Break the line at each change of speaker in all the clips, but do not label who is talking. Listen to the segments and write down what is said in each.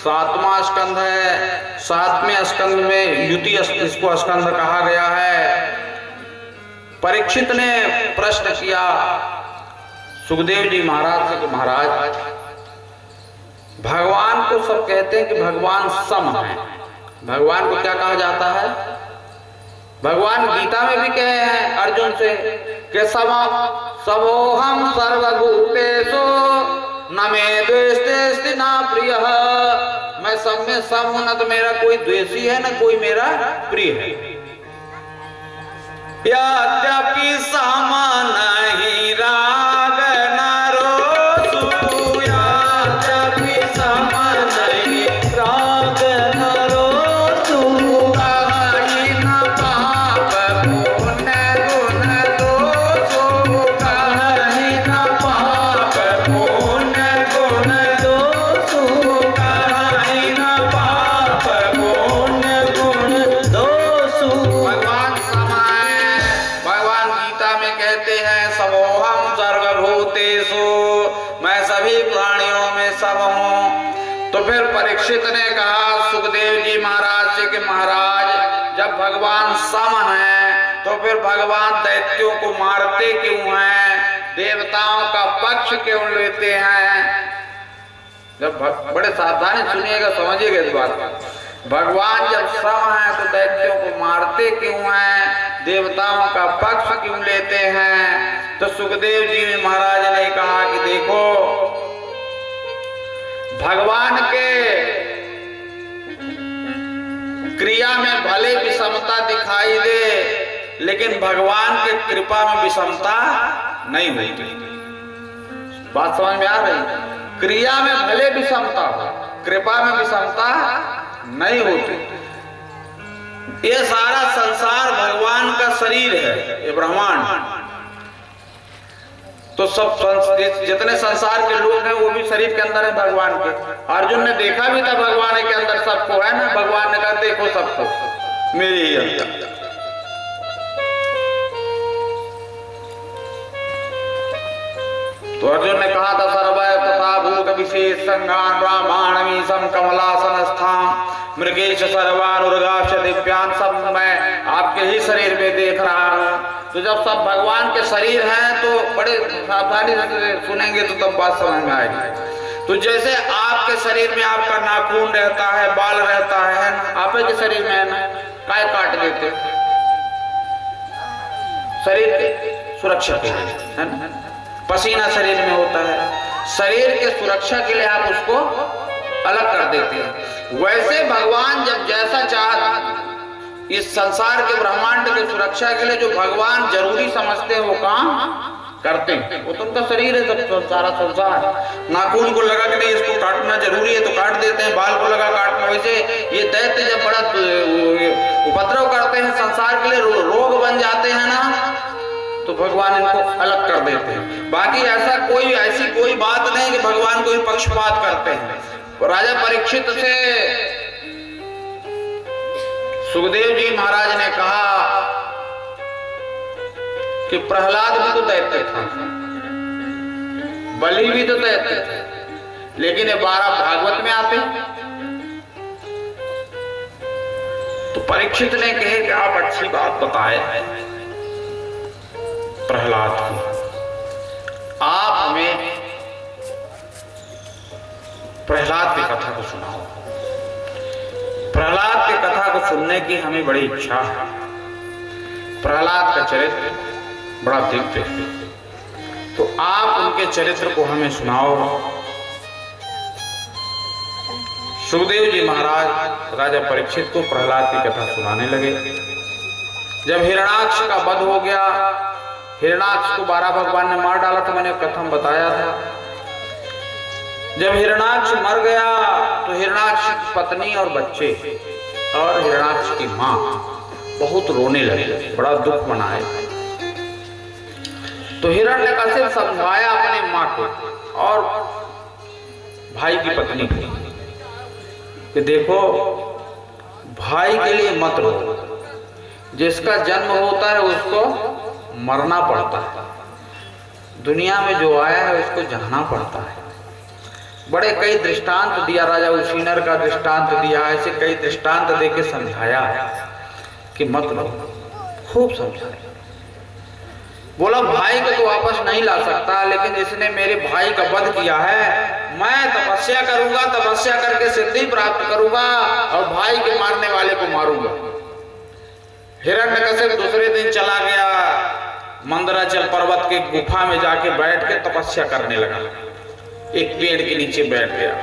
सातवां स्कंध है। सातवें स्कंध में युति इसको स्कंध कहा गया है। परीक्षित ने प्रश्न किया सुखदेव जी महाराज से कि महाराज, भगवान को सब कहते हैं कि भगवान सम है। भगवान को क्या कहा जाता है? भगवान गीता में भी कहे हैं अर्जुन से कि समोहम सर्वभूतेषु न मे द्वेष्टेस्ति न प्रियः। मैं सब में सम हूं, न तो मेरा कोई द्वेषी है न कोई मेरा प्रिय है। यद्यपि सम नहीं राग न रोषु, यद्यपि सम नहीं राग न रोषु, कहीं न पाप पुण्य गुण दोषु, कहीं न पाप पुण्य गुण दोषु, कहीं न पाप पुण्य गुण दोषु। भगवान समाए, भगवान गीता में कहते हैं समोहम सर्वभूतेषु, मैं सभी प्राणियों में सम हूं। तो फिर परीक्षित ने कहा सुखदेव जी महाराज से कि महाराज, जब भगवान सम हैं तो फिर भगवान दैत्यों को मारते क्यों हैं? देवताओं का पक्ष क्यों लेते हैं? जब बड़े सावधानी सुनिएगा, समझिएगा इस बात को। भगवान जब सम है तो दैत्यों को मारते क्यों हैं? देवताओं का पक्ष क्यों लेते हैं? तो सुखदेव जी महाराज ने कहा कि देखो, भगवान के क्रिया में भले विषमता दिखाई दे, लेकिन भगवान के कृपा में विषमता नहीं होती। बात समझ में आ रही? क्रिया में भले विषमता हो, कृपा में विषमता नहीं होती। ये सारा संसार भगवान का शरीर है, ये ब्रह्मांड। तो सब जितने संसार के लोग हैं वो भी शरीर के अंदर है भगवान के। अर्जुन ने देखा भी था भगवान के अंदर सबको, है ना? भगवान ने कहा देखो सबको मेरे ही अंदर। तो अर्जुन ने कहा था सर्वैव तथा भूत विशेष संगान रामाणमीशम कमलासन स्थान मृगेश सर्वानुर्गाक्ष दिव्यान, सब मैं आपके ही शरीर में देख रहा हूँ। तो जब सब भगवान के शरीर हैं तो बड़े सावधानी से सुनेंगे तो तब बात समझ में आएगी। तो जैसे आपके शरीर में आपका नाखून रहता है, बाल रहता है ना? आप के शरीर में है ना? काय काट देते शरीर के सुरक्षा के लिए, है ना? पसीना शरीर में होता है, शरीर के सुरक्षा के लिए आप उसको अलग कर देते हैं। वैसे भगवान जब जैसा चाहते इस संसार के ब्रह्मांड की सुरक्षा के लिए जो भगवान जरूरी समझते हैं वो काम करते हैं। वो तो उनका शरीर है, सब सारा संसार। नाखून को लगा के नहीं इसको काटना जरूरी है तो काट देते हैं, बाल को लगा काटना। वैसे ये दैत्य जब बड़ा उपद्रव करते हैं संसार के लिए, रोग बन जाते हैं ना, तो भगवान इनको अलग कर देते हैं। बाकी ऐसी कोई बात नहीं कि भगवान कोई पक्षपात करते हैं। राजा परीक्षित से सुखदेव जी महाराज ने कहा कि प्रहलाद भी तो दैत्य था, बलि भी तो दैत्य थे, लेकिन ये 12 भागवत में आते। तो परीक्षित ने कहे कि आप अच्छी बात बताए प्रहलाद की, आप हमें प्रहलाद की कथा को सुनाओ। प्रहलाद की कथा को सुनने की हमें बड़ी इच्छा है। प्रहलाद का चरित्र बड़ा दिव्य है, तो आप उनके चरित्र को हमें सुनाओ। सुखदेव जी महाराज राजा परीक्षित को प्रहलाद की कथा सुनाने लगे। जब हिरणाक्ष का वध हो गया, हिरणाक्ष को 12 भगवान ने मार डाला था, मैंने कथा बताया था। जब हिरणाक्ष मर गया तो हिरणाक्ष की पत्नी और बच्चे और हिरणाक्ष की मां बहुत रोने लगे, बड़ा दुख मनाए। तो हिरण्यकशिप समझाया अपनी मां को और भाई की पत्नी को कि देखो, भाई के लिए मत रो, जिसका जन्म होता है उसको मरना पड़ता है, दुनिया में जो आया है उसको जाना पड़ता है। बड़े कई दृष्टांत दिया, राजा उशीनर का दृष्टांत दिया, ऐसे कई दृष्टांत देके समझाया कि मत लो, खूब समझाया। बोला भाई को तो वापस नहीं ला सकता, लेकिन जिसने मेरे भाई का वध किया है मैं तपस्या करूंगा, तपस्या करके सिद्धि प्राप्त करूंगा और भाई के मारने वाले को मारूंगा। हिरण्यकशिप दूसरे दिन चला गया, मंदराचल पर्वत के गुफा में जाके बैठ के तपस्या करने लगा। एक पेड़ के नीचे बैठ गया,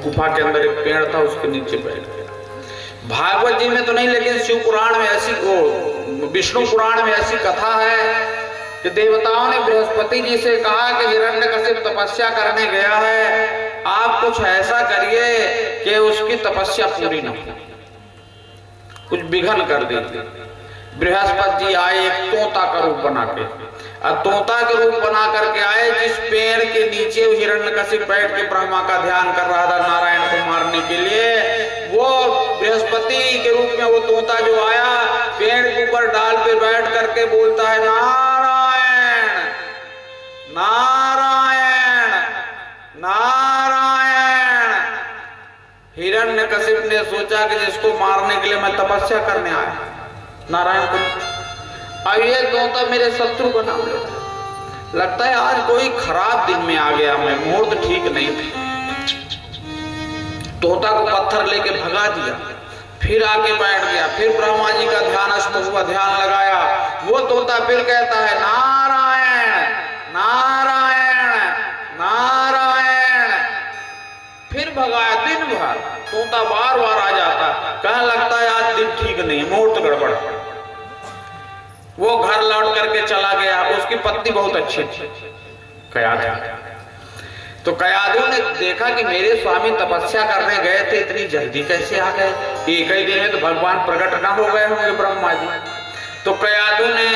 गुफा के अंदर एक पेड़ था, उसके नीचे बैठ गया। भागवत जी में तो नहीं, लेकिन शिव पुराण में ऐसी, विष्णु पुराण में ऐसी कथा है कि देवताओं ने बृहस्पति जी से कहा कि हिरण्यकशिप तपस्या करने गया है, आप कुछ ऐसा करिए कि उसकी तपस्या पूरी न हो, कुछ विघ्न कर दीजिए। बृहस्पति जी आए एक तोता का रूप बना के, और तोता के रूप बना करके आए, जिस पेड़ के नीचे हिरण्यकशिप बैठ के ब्रह्मा का ध्यान कर रहा था नारायण को मारने के लिए, वो बृहस्पति के रूप में वो तोता जो आया, पेड़ के ऊपर डाल पे बैठ करके बोलता है नारायण नारायण नारायण। हिरण्यकशिप ने सोचा कि जिसको मारने के लिए मैं तपस्या करने आया, नारायण को, अब ये तोता मेरे शत्रु का नाम लेता है, लगता है आज कोई खराब दिन में आ गया मैं, मुहूर्त ठीक नहीं था। तोता को पत्थर लेके भगा दिया, फिर आके बैठ गया, फिर ब्रह्मा जी का ध्यान, अष्टभुजा ध्यान लगाया। वो तोता फिर कहता है नारायण नारायण नारायण, फिर भगाया दिन भर। तोता बार बार आ जाता, कहने लगता है आज दिन ठीक नहीं, मुहूर्त गड़बड़। वो घर लौट करके चला गया, उसकी पत्नी बहुत अच्छी थी, कयाधु। तो कयाधु ने देखा कि मेरे स्वामी तपस्या करने गए थे, इतनी जल्दी कैसे आ गए, एक ही दिन में तो भगवान प्रकट ना हो गए होंगे ब्रह्मा जी। तो कयाधु ने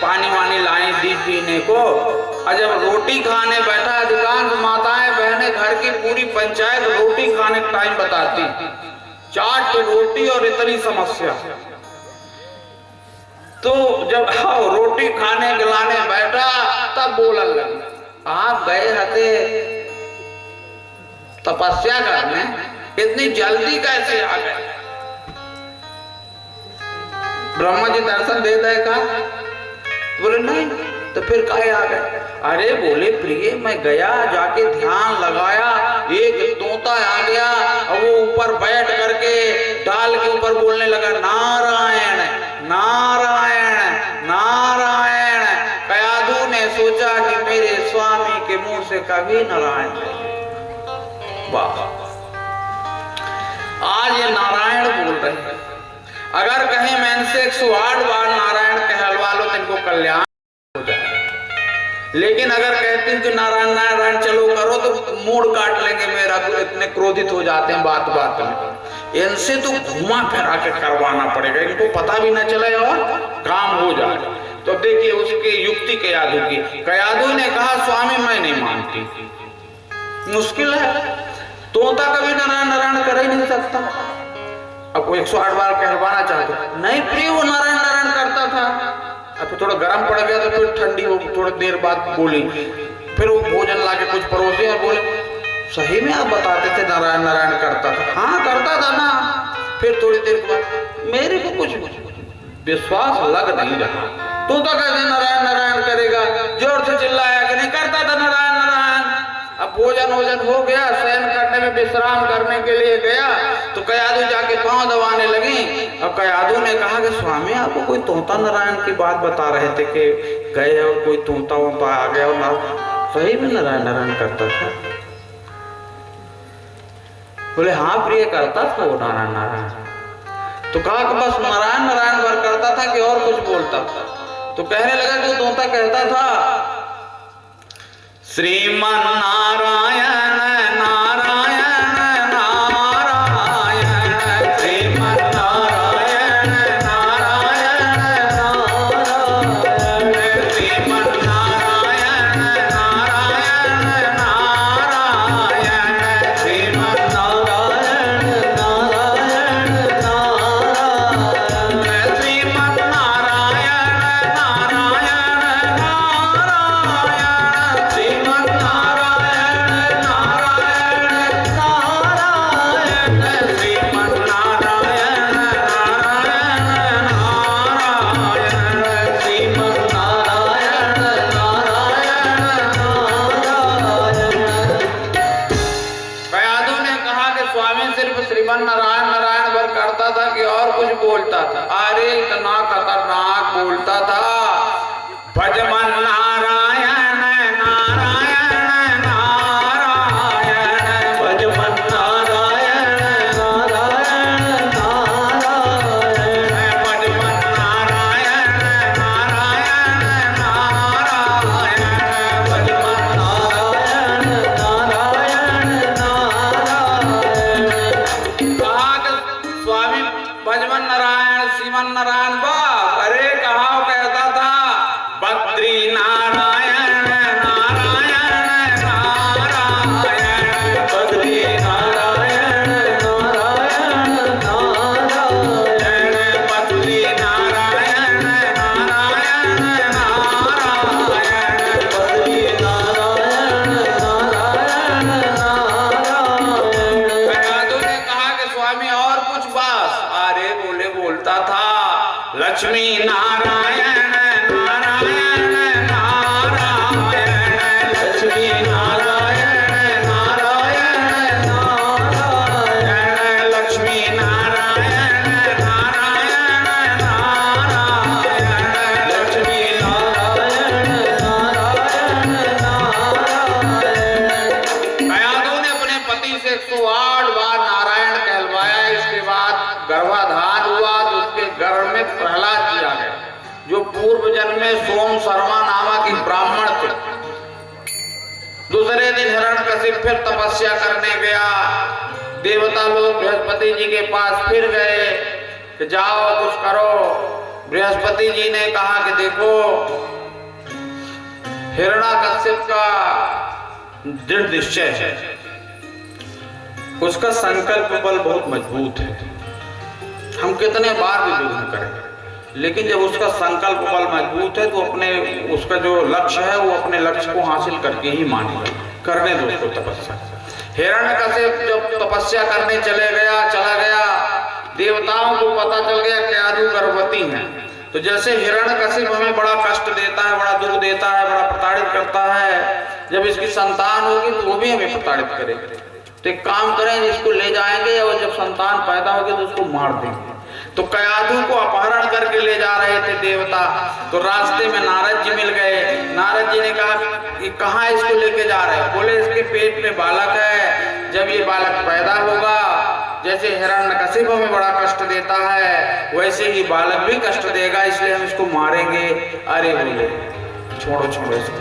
पानी वानी लाई दी पीने को, और जब रोटी खाने बैठा, अधिकांश माताएं बहनें घर की पूरी पंचायत रोटी खाने का टाइम बताती, 4 रोटी और इतनी समस्या। तो जब रोटी खाने गिलाने बैठा तब बोलने लगा, आप गए रहते तपस्या करने, इतनी जल्दी कैसे आ गए? ब्रह्मा जी दर्शन दे देगा, बोले नहीं, तो फिर काहे आ गए? अरे बोले प्रिय, मैं गया, जाके ध्यान लगाया, एक तोता आ गया और वो ऊपर बैठ करके डाल के ऊपर बोलने लगा नारायण नारायण नारायण। कयाधु ने सोचा कि मेरे स्वामी के मुंह से कभी नारायण नहीं। वाह, आज ये नारायण बोल रहे हैं। अगर कहीं मैं इनसे 108 बार नारायण कहलवा लो तो इनको कल्याण हो जाए, लेकिन अगर कहती हूँ कि नारायण नारायण चलो करो तो मूड काट लेंगे मेरा, इतने क्रोधित हो जाते हैं बात बात में। इनसे तो घुमा फिरा के करवाना पड़ेगा, इनको पता भी न चले और काम हो जाए। तो देखिए उसकी युक्ति कयाधु की। कयाधु ने कहा स्वामी मैं नहीं मानती, मुश्किल है, तोता कभी नारायण नारायण कर ही नहीं सकता। अब वो 108 बार कहलवाना चाहते, नहीं प्रिय वो नारायण नारायण करता था, अब तो थोड़ा गर्म पड़ गया तो फिर ठंडी हो, थोड़ी देर बाद बोली, फिर वो भोजन लाके कुछ परोसे और बोले सही में आप बताते थे नारायण नारायण करता था? हाँ करता था ना। फिर थोड़ी देर बाद मेरे को कुछ विश्वास लग नहीं रहा, तोता कैसे नारायण नारायण करेगा? जोर से चिल्लाया कि नहीं करता था नारायण नारायण। अब भोजन वोजन हो गया, शयन करने में विश्राम करने के लिए गया तो कयाधु जाके पांव दबाने लगी। और कयाधु ने कहा कि स्वामी आपको कोई तोता नारायण की बात बता रहे थे कि गए और कोई तोता वोता आ गया और सही में नारायण नारायण करता था? बोले हाँ प्रिय करता था वो नारायण नारायण। तो कहा कि बस नारायण नारायण भर करता था कि और कुछ बोलता था? तो कहने लगा कि तोता कहता था श्रीमन नारायण नारायण नारायण, श्रीमन नारायण नारायण नारायण, श्रीमन नारायण नारायण नारायण, श्रीमन नारायण नारायण नारायण, श्रीमन नारायण नारायण नारायण, श्रीमन नारायण जीवन नारायण नारायण भर करता था कि और कुछ बोलता था? अरे इतना खतरनाक बोलता था, भज मन नारायण नारायण नारायण, भज मन नारायण नारायण नारायण, भज मन नारायण नारायण नारायण, भज मन नारायण नारायण नारायण। कहा कि स्वामी भजमन नारायण श्रीमन नारायण बाप, अरे कहा कहता था बद्री नारायण नारायण नारायण, बद्री नारायण नारायण नारायण, बद्री नारायण नारायण नारायण, बद्री नारायण नारायण नारायण। कयाधु ने कहा कि स्वामी और कुछ बात? अरे बोले बोलता था लक्ष्मी नारायण नारायण नारायण, लक्ष्मी नारायण नारायण नारायण, लक्ष्मी नारायण नारायण नारायण, लक्ष्मी नारायण नारायण नारायण। कयाधु ने अपने पति से 108 बार नारायण कहलवाया। इसके बाद गर्भाधान हुआ तो उसके गर्भ में प्रहलाद जी आ गए, जो पूर्व जन्म में सोम शर्मा नामक एक ब्राह्मण थे। दूसरे दिन हिरण्यकशिप फिर तपस्या करने गया। देवता लोग बृहस्पति जी के पास फिर गए कि जाओ कुछ करो। बृहस्पति जी ने कहा कि देखो, हिरण्यकशिप का दृढ़ निश्चय है, उसका संकल्प बल बहुत मजबूत है। हम कितने बार भी विघ्न करें, लेकिन जब उसका संकल्प बल मजबूत है तो अपने उसका जो लक्ष्य है वो अपने लक्ष्य को हासिल करके ही मानेगा। करने दो उसको तपस्या। हिरण्यकशिप जब तपस्या करने चला गया, देवताओं को पता चल गया कि कयाधु गर्भवती है। तो जैसे हिरण्यकशिप हमें बड़ा कष्ट देता है, बड़ा दुख देता है, बड़ा प्रताड़ित करता है, जब इसकी संतान होगी तो वो भी हमें प्रताड़ित करेगा। तो एक काम करें, इसको ले जाएंगे और जब संतान पैदा होगी तो उसको मार देंगे। तो कयाधु को अपहरण करके ले जा रहे थे देवता। तो रास्ते में नारद जी मिल गए। नारद जी ने कहा कि कहाँ इसको लेके जा रहे हैं? बोले इसके पेट में बालक है, जब ये बालक पैदा होगा, जैसे हिरण्यकशिप हमें बड़ा कष्ट देता है वैसे ही बालक भी कष्ट देगा, इसलिए हम इसको मारेंगे। अरे बोले छोड़ो छोड़ो इसको,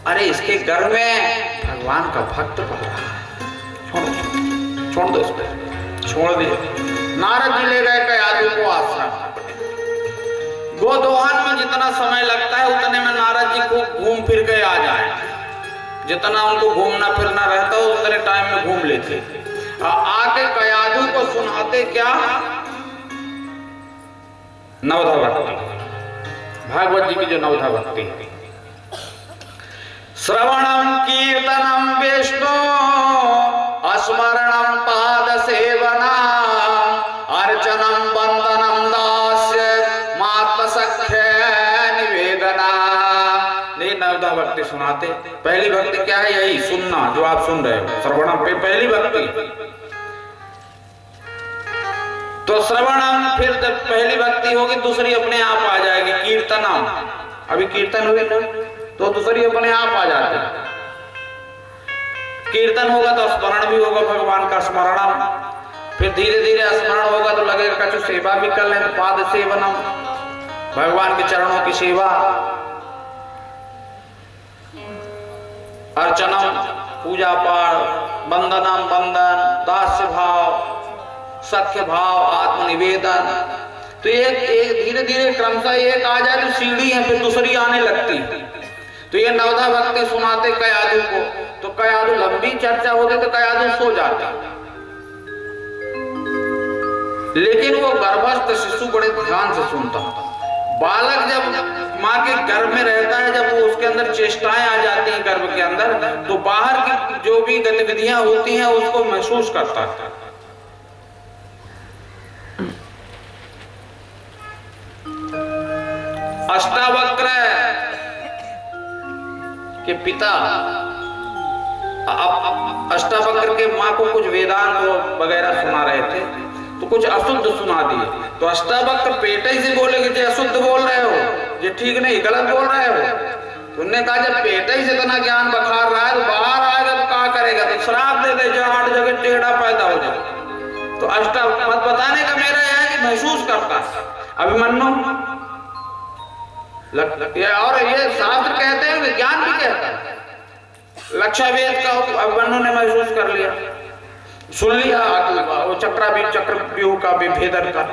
अरे इसके गर्भ में भगवान का भक्त पल रहा है, छोड़ दो इसको, छोड़ दिया। नारद जी ले गए कयाधु को आश्रम। गोदोहन में जितना समय लगता है उतने में नारद जी को घूम फिर के आ जाए। जितना उनको घूमना फिरना रहता है उतने टाइम में घूम लेते। आके कयाधु को सुनाते क्या? नवधा भक्ति, भागवत जी की जो नवधा भक्ति है। श्रवणम कीर्तनम विष्णु स्मरणम पाद सेवना अर्चनम वंदनम दास्य मात्म सख्य निवेदना। ये नवधा भक्ति सुनाते। पहली भक्ति क्या है? यही सुनना जो आप सुन रहे हो, श्रवणम पे पहली भक्ति। तो श्रवणम, फिर जब पहली भक्ति होगी दूसरी अपने आप आ जाएगी। कीर्तनम, अभी कीर्तन हुए ना, तो दूसरी अपने आप आ जाती है। कीर्तन होगा तो स्मरण भी होगा, भगवान का स्मरणम। फिर धीरे धीरे स्मरण होगा तो लगेगा कुछ सेवा भी कर लें, तो पाद सेवनम, भगवान के चरणों की सेवा। अर्चनम, पूजा पाठ। वंदनम, वंदन। दास्य भाव, सख्य भाव, आत्मनिवेदन। तो एक धीरे धीरे क्रमशः एक आ जाए तो सीढ़ी है, फिर दूसरी आने लगती। तो ये नवधा भक्ति सुनाते कयाधु को। तो कयाधु, लंबी चर्चा होती तो कयाधु सो जाता, लेकिन वो गर्भस्थ शिशु बड़े ध्यान से सुनता। बालक जब माँ के गर्भ में रहता है, जब वो उसके अंदर चेष्टाएं आ जाती हैं गर्भ के अंदर, तो बाहर की जो भी गतिविधियां होती हैं उसको महसूस करता है। अष्टावक्र के पिता अष्टावक्र के माँ को कुछ वेदांत वगैरह सुना रहे थे, तो कुछ अशुद्ध सुना दिए। तो अष्टावक्र पेटे से बोले कि जो अशुद्ध बोल रहे हो, ये ठीक नहीं, गलत बोल रहे हो। तो उन्होंने कहा जब पेटे से इतना ज्ञान बखार रहा है तो बाहर आएगा तो क्या करेगा, तो श्राप दे दे, जो 8 जगह टेढ़ा पैदा हो जाए। तो मत बताने का मेरा यह है कि महसूस करता अभिमन्यु और ये शास्त्र कहते हैं, विज्ञान भी कहता है। लक्षावेद का अभिमन्यु ने महसूस कर लिया, सुन लिया वो चक्रव्यूह का विभेदन का,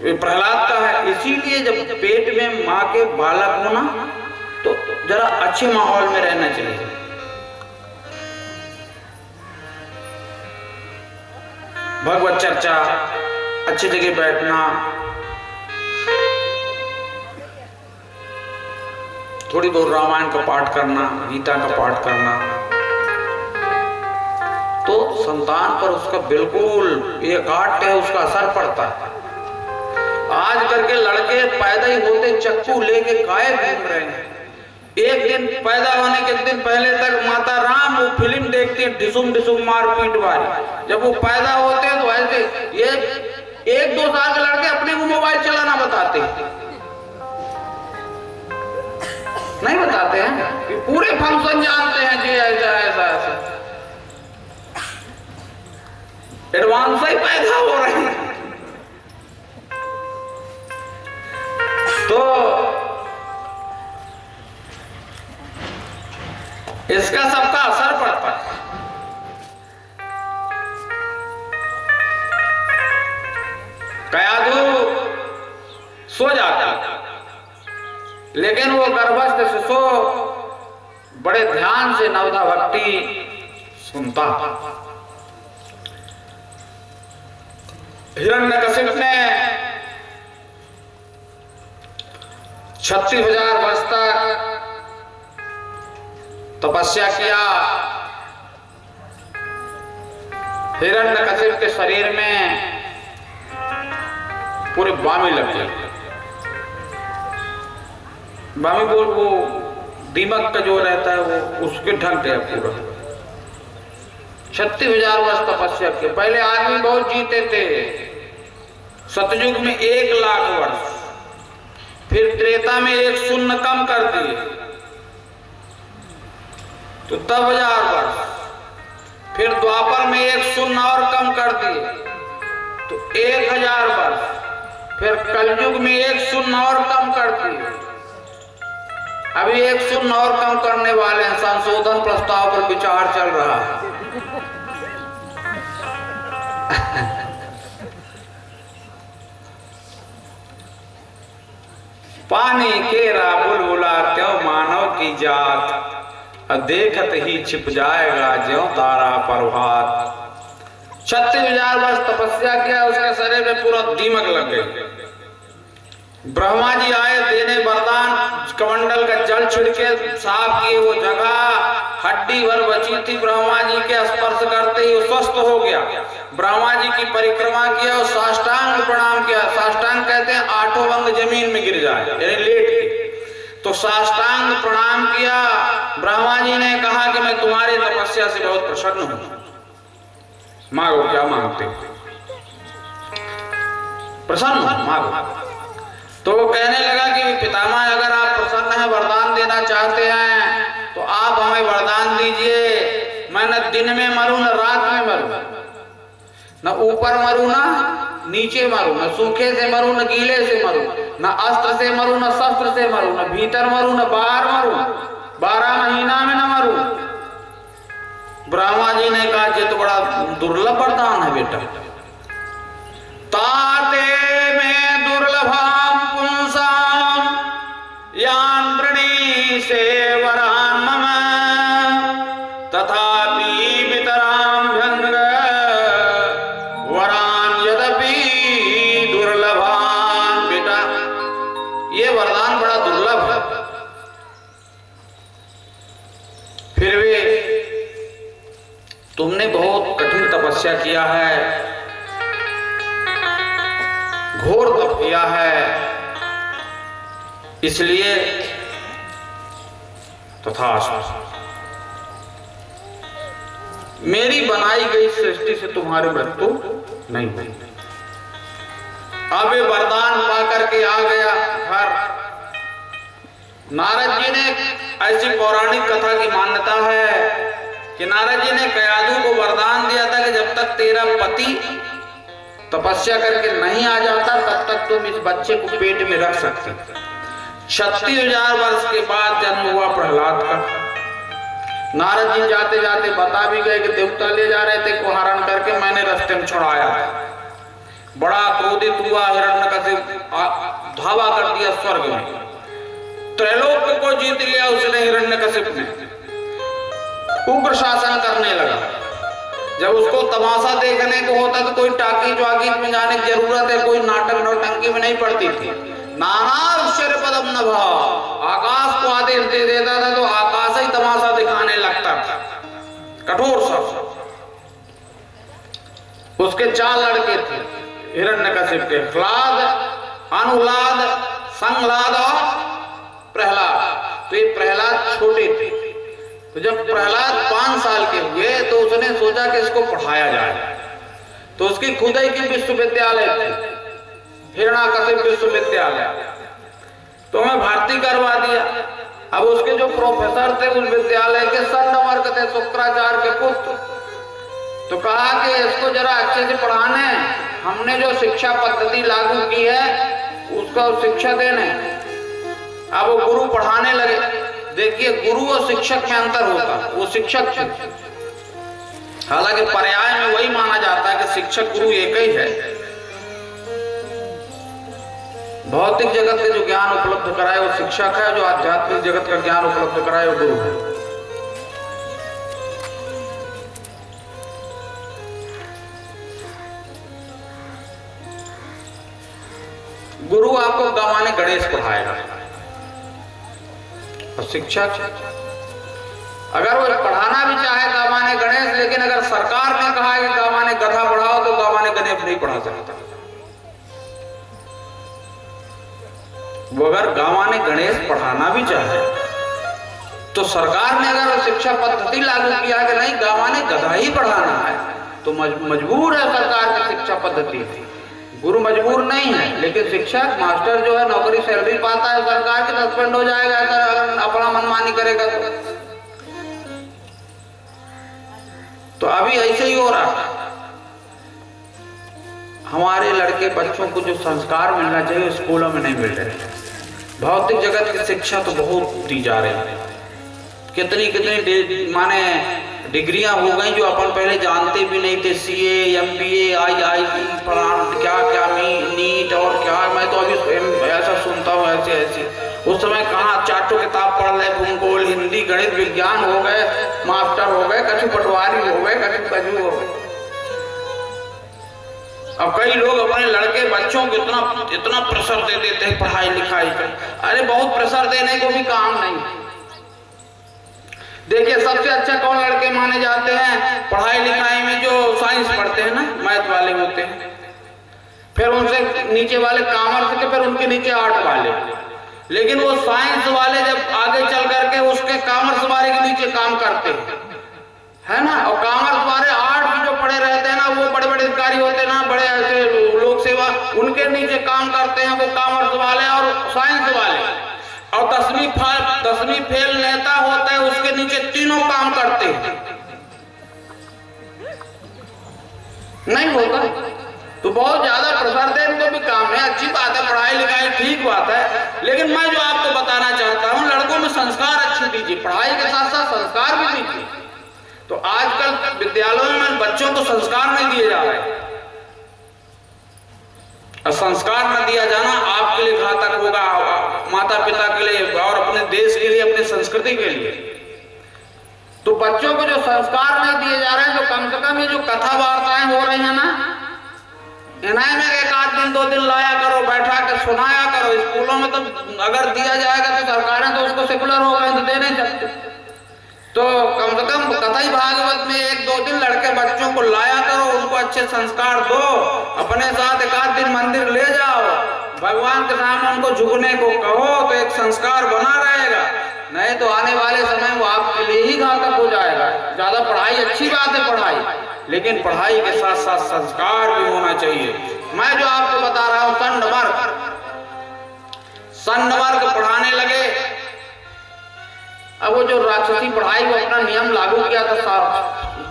प्रहलाद का है। इसीलिए जब पेट में माँ के बालक होना तो जरा अच्छे माहौल में रहना चाहिए। भगवत चर्चा, अच्छी जगह बैठना, थोड़ी बहुत रामायण का पाठ करना, गीता का पाठ करना, तो संतान पर उसका बिल्कुल एक आठ है उसका असर पड़ता है। आज करके लड़के पैदा ही होते चक्कू लेके गाय घूम रहे हैं। एक दिन पैदा होने के दिन पहले तक माता राम वो फिल्म देखती है, ढिसुम ढिसुम मारपीट वाली। जब वो पैदा होते हैं तो ऐसे ये 1-2 साल के लड़के अपने को मोबाइल चलाना बताते हैं, नहीं बताते हैं कि पूरे फंक्शन जानते हैं जी, ऐसा ऐसा ऐसा एडवांस ही पैदा हो रहे हैं। तो इसका सबका असर पड़ता है। कयाधु सो जाता, लेकिन वो गर्भस्थ शिशु बड़े ध्यान से नवधा भक्ति सुनता। हिरण्यकशिप ने 36,000 वर्ष तक तपस्या किया। हिरण्यकशिप के शरीर में पूरे बामी लग गए। बामी बोल वो दीमक का जो रहता है वो उसके ढंग गया पूरा। 36,000 वर्ष तपस्या किया। पहले आदमी बहुत जीते थे, सतयुग में 1 लाख वर्ष, फिर त्रेता में 1 शून्य कम कर दिए तो तब 1000 वर्ष, फिर द्वापर में 1 शून्य और कम कर दिए तो 1000 वर्ष, फिर कलयुग में 1 शून्य और कम कर दिए। अभी 1 शून्य और कम करने वाले हैं, संशोधन प्रस्ताव पर विचार चल रहा है। पानी केरा बुलबुला त्यों मानव की जात, देखत ही छिप जाएगा ज्यों तारा प्रभात। 36,000 वर्ष तपस्या किया, उसके शरीर में पूरा दीमक लग गई। ब्रह्मा जी आए देने वरदान, कमंडल का जल छिड़के साफ किए, वो जगह हड्डी भर बची थी। ब्रह्मा जी के स्पर्श करते ही वो स्वस्थ हो गया। ब्रह्मा जी की परिक्रमा किया और साष्टांग प्रणाम किया। साष्टांग कहते हैं 8 अंग जमीन में गिर जाए, यानी लेट के। तो साष्टांग प्रणाम किया। ब्रह्मा जी ने कहा कि मैं तुम्हारी तपस्या से बहुत प्रसन्न हूं, मांगो क्या मांगते हो, प्रसन्न मांगो। तो वो कहने लगा कि पितामह अगर आप प्रसन्न हैं, वरदान देना चाहते हैं तो आप हमें वरदान दीजिए। मैं न दिन में मरूं न रात में मरूं, न ऊपर मरूं न नीचे मरूं, न सूखे से मरूं न गीले से मरूं, न अस्त्र से मरूं न शस्त्र से मरूं, न भीतर मरूं न बाहर मरूं, 12 महीना में न मरूं। ब्रह्मा जी ने कहा ये तो बड़ा दुर्लभ वरदान है बेटा। ताते में दुर्लभम पुंसाम यांत्रिणी से वरान मम, तथापि वितराम भंग वरान यद्यपि दुर्लभान। बेटा ये वरदान बड़ा दुर्लभ है, फिर भी तुमने बहुत कठिन तपस्या किया है, घोर तप किया है, इसलिए तथास्तु। मेरी बनाई गई सृष्टि से तुम्हारी मृत्यु नहीं हुई। अब ये वरदान पा करके आ गया घर। नारद जी ने, ऐसी पौराणिक कथा की मान्यता है कि नारद जी ने कयाधु को वरदान दिया था कि जब तक तेरा पति तपस्या करके नहीं आ जाता तब तक तुम इस बच्चे को पेट में रख सकते। 36,000 वर्ष के बाद जन्म हुआ प्रहलाद का। नारद जी जाते जाते बता भी गए कि देवता ले जा रहे थे को हरण करके, मैंने रास्ते में छुड़ाया। बड़ा क्रोधित हुआ हिरण्यकशिप, धावा कर दिया स्वर्ग में, त्रैलोक को जीत लिया उसने हिरण्यकशिप ने। उग्र शासन करने लगा। जब उसको तमाशा देखने को होता तो कोई टाकीज वाकीज में जाने की जरूरत है, कोई नाटक नौटंकी में नहीं पड़ती थी। नाना आश्चर्य पदम न भाव, आकाश को आदेश दे देता था तो आकाश ही तमाशा दिखाने लगता था। कठोर सा। उसके 4 लड़के थे हिरण्यकशिप के, ह्लाद, अनुह्लाद, संह्लाद और प्रहलाद। तो ये प्रहलाद छोटे थे। तो जब प्रहलाद 5 साल के हुए तो उसने सोचा कि इसको पढ़ाया जाए। तो उसकी खुद ही की विश्वविद्यालय थी, हिरण्यकशिप विश्वविद्यालय, तो मैं भर्ती करवा दिया। अब उसके जो प्रोफेसर थे उस विद्यालय के संडवर्ग थे, शुक्राचार्य के पुत्र। तो कहा कि इसको जरा अच्छे से पढ़ाने, हमने जो शिक्षा पद्धति लागू की है उसका शिक्षा देने। अब वो गुरु पढ़ाने लगे। देखिए, गुरु और शिक्षक में अंतर होता है। वो शिक्षक थे, हालांकि पर्याय में वही माना जाता है कि शिक्षक गुरु एक ही है। भौतिक जगत के जो ज्ञान उपलब्ध कराए वो शिक्षक है, जो आध्यात्मिक जगत का ज्ञान उपलब्ध कराए वो गुरु है। गुरु आपको गवाने गणेश पढ़ाएगा और शिक्षक अगर वो पढ़ाना भी चाहे गवाने गणेश, लेकिन अगर सरकार ने कहा कि गवाने गधा पढ़ाओ तो गवाने गणेश नहीं पढ़ा सकता। वो अगर गवाने गणेश पढ़ाना भी चाहे तो सरकार ने अगर शिक्षा पद्धति लागू किया कि नहीं गवाने गधा ही पढ़ाना है तो मजबूर है सरकार की शिक्षा पद्धति। गुरु मजबूर नहीं है, लेकिन शिक्षक मास्टर जो है नौकरी सैलरी पाता है सरकार की, सस्पेंड हो जाएगा अगर अपना मनमानी करेगा तो अभी ऐसे ही हो रहा। हमारे लड़के बच्चों को जो संस्कार मिलना चाहिए स्कूलों में नहीं मिल रहे। भौतिक जगत की शिक्षा तो बहुत दी जा रही है। कितनी माने डिग्रियां हो गई जो अपन पहले जानते भी नहीं थे। CA, MBA, IIT, क्या क्या नीट और क्या। मैं तो अभी ऐसा सुनता हूँ ऐसे। उस समय कहाँ 4 किताब पढ़ रहे, भूगोल, हिंदी, गणित, विज्ञान हो गए, मास्टर हो गए, कछु पटवारी हो गए, कछु हो गए। अब कई लोग अपने लड़के बच्चों को इतना प्रेशर दे देते हैं पढ़ाई लिखाई पर। अरे बहुत प्रेशर देने को भी काम नहीं। देखिए, सबसे अच्छा कौन लड़के माने जाते हैं पढ़ाई लिखाई में? जो साइंस पढ़ते हैं ना, मैथ वाले होते हैं। फिर उनसे नीचे वाले कॉमर्स के, फिर उनके नीचे आर्ट वाले। लेकिन वो साइंस वाले जब आगे चल करके उसके कॉमर्स वाले के नीचे काम करते हैं, है ना। और कॉमर्स वाले आर्ट की जो पढ़े रहते हैं ना, वो बड़े बड़े अधिकारी होते हैं ना, बड़े ऐसे लोक सेवा, उनके नीचे काम करते हैं वो कॉमर्स वाले और साइंस वाले। और 10वीं फेल नेता होता है, उसके नीचे तीनों काम करते हैं। नहीं होता तो बहुत ज्यादा प्रेशर देने को भी काम है। अच्छी बात है, पढ़ाई लिखाई ठीक बात है, लेकिन मैं जो आपको बताना चाहता हूं, लड़कों में संस्कार अच्छे दीजिए, पढ़ाई के साथ साथ संस्कार भी दीजिए। तो आजकल विद्यालयों में बच्चों को संस्कार नहीं दिए जा रहे। और संस्कार न दिया जाना आपके लिए घातक होगा, माता पिता के लिए और अपने देश के लिए, अपनी संस्कृति के लिए। तो बच्चों को जो संस्कार नहीं दिए जा रहे हैं, तो कम से कम ये जो कथा वार्ताएं हो रही है ना, इन्हें में 1 आध दिन 2 दिन लाया करो, बैठा कर सुनाया करो। स्कूलों में तो अगर दिया जाएगा तो सरकारें तो उसको सेकुलर हो गए तो दे नहीं सकते। तो कम से कम कथाई भागवत में 1-2 दिन लड़के बच्चों को लाया करो, उनको अच्छे संस्कार दो, अपने साथ 1 आध दिन मंदिर ले जाओ, भगवान के सामने उनको झुकने को कहो, तो एक संस्कार बना रहेगा। नहीं तो आने वाले समय वो आपके लिए ही घातक हो जाएगा। ज्यादा पढ़ाई पढ़ाई अच्छी बात है पढ़ाई, लेकिन पढ़ाई के साथ साथ संस्कार भी होना चाहिए। मैं जो आपको बता रहा हूं संडवर्ग पढ़ाने लगे। अब वो जो राक्षसी पढ़ाई वो अपना नियम लागू किया था,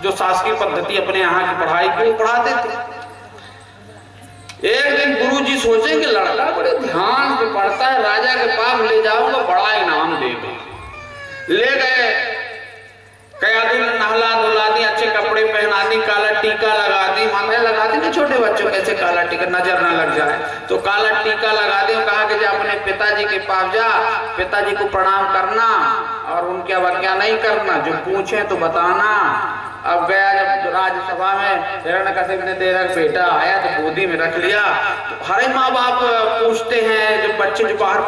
जो शासकीय पद्धति अपने यहाँ की पढ़ाई की पढ़ाते थे। एक दिन गुरुजी सोचे कि लड़का बड़े ध्यान से पढ़ता है, राजा के पास ले जाऊंगा, बड़ा इनाम देगा। ले गए, कया दिन नहला धुला दी, अच्छे कपड़े पहना दी, काला टीका लगा दी, माथे लगा दी ना छोटे बच्चों कैसे काला टीका नजर ना लग जाए, तो काला टीका लगा दी। कहा कि जा अपने पिताजी के पास जा, पिताजी को प्रणाम करना और उनकी अवज्ञा नहीं करना, जो पूछे तो बताना। अब गया जब राज्यसभा में, हिरण्यकशिप ने देखा बेटा आया तो गोदी में रख लिया। तो हरे माँ बाप पूछते हैं, जब बच्चे जो बाहर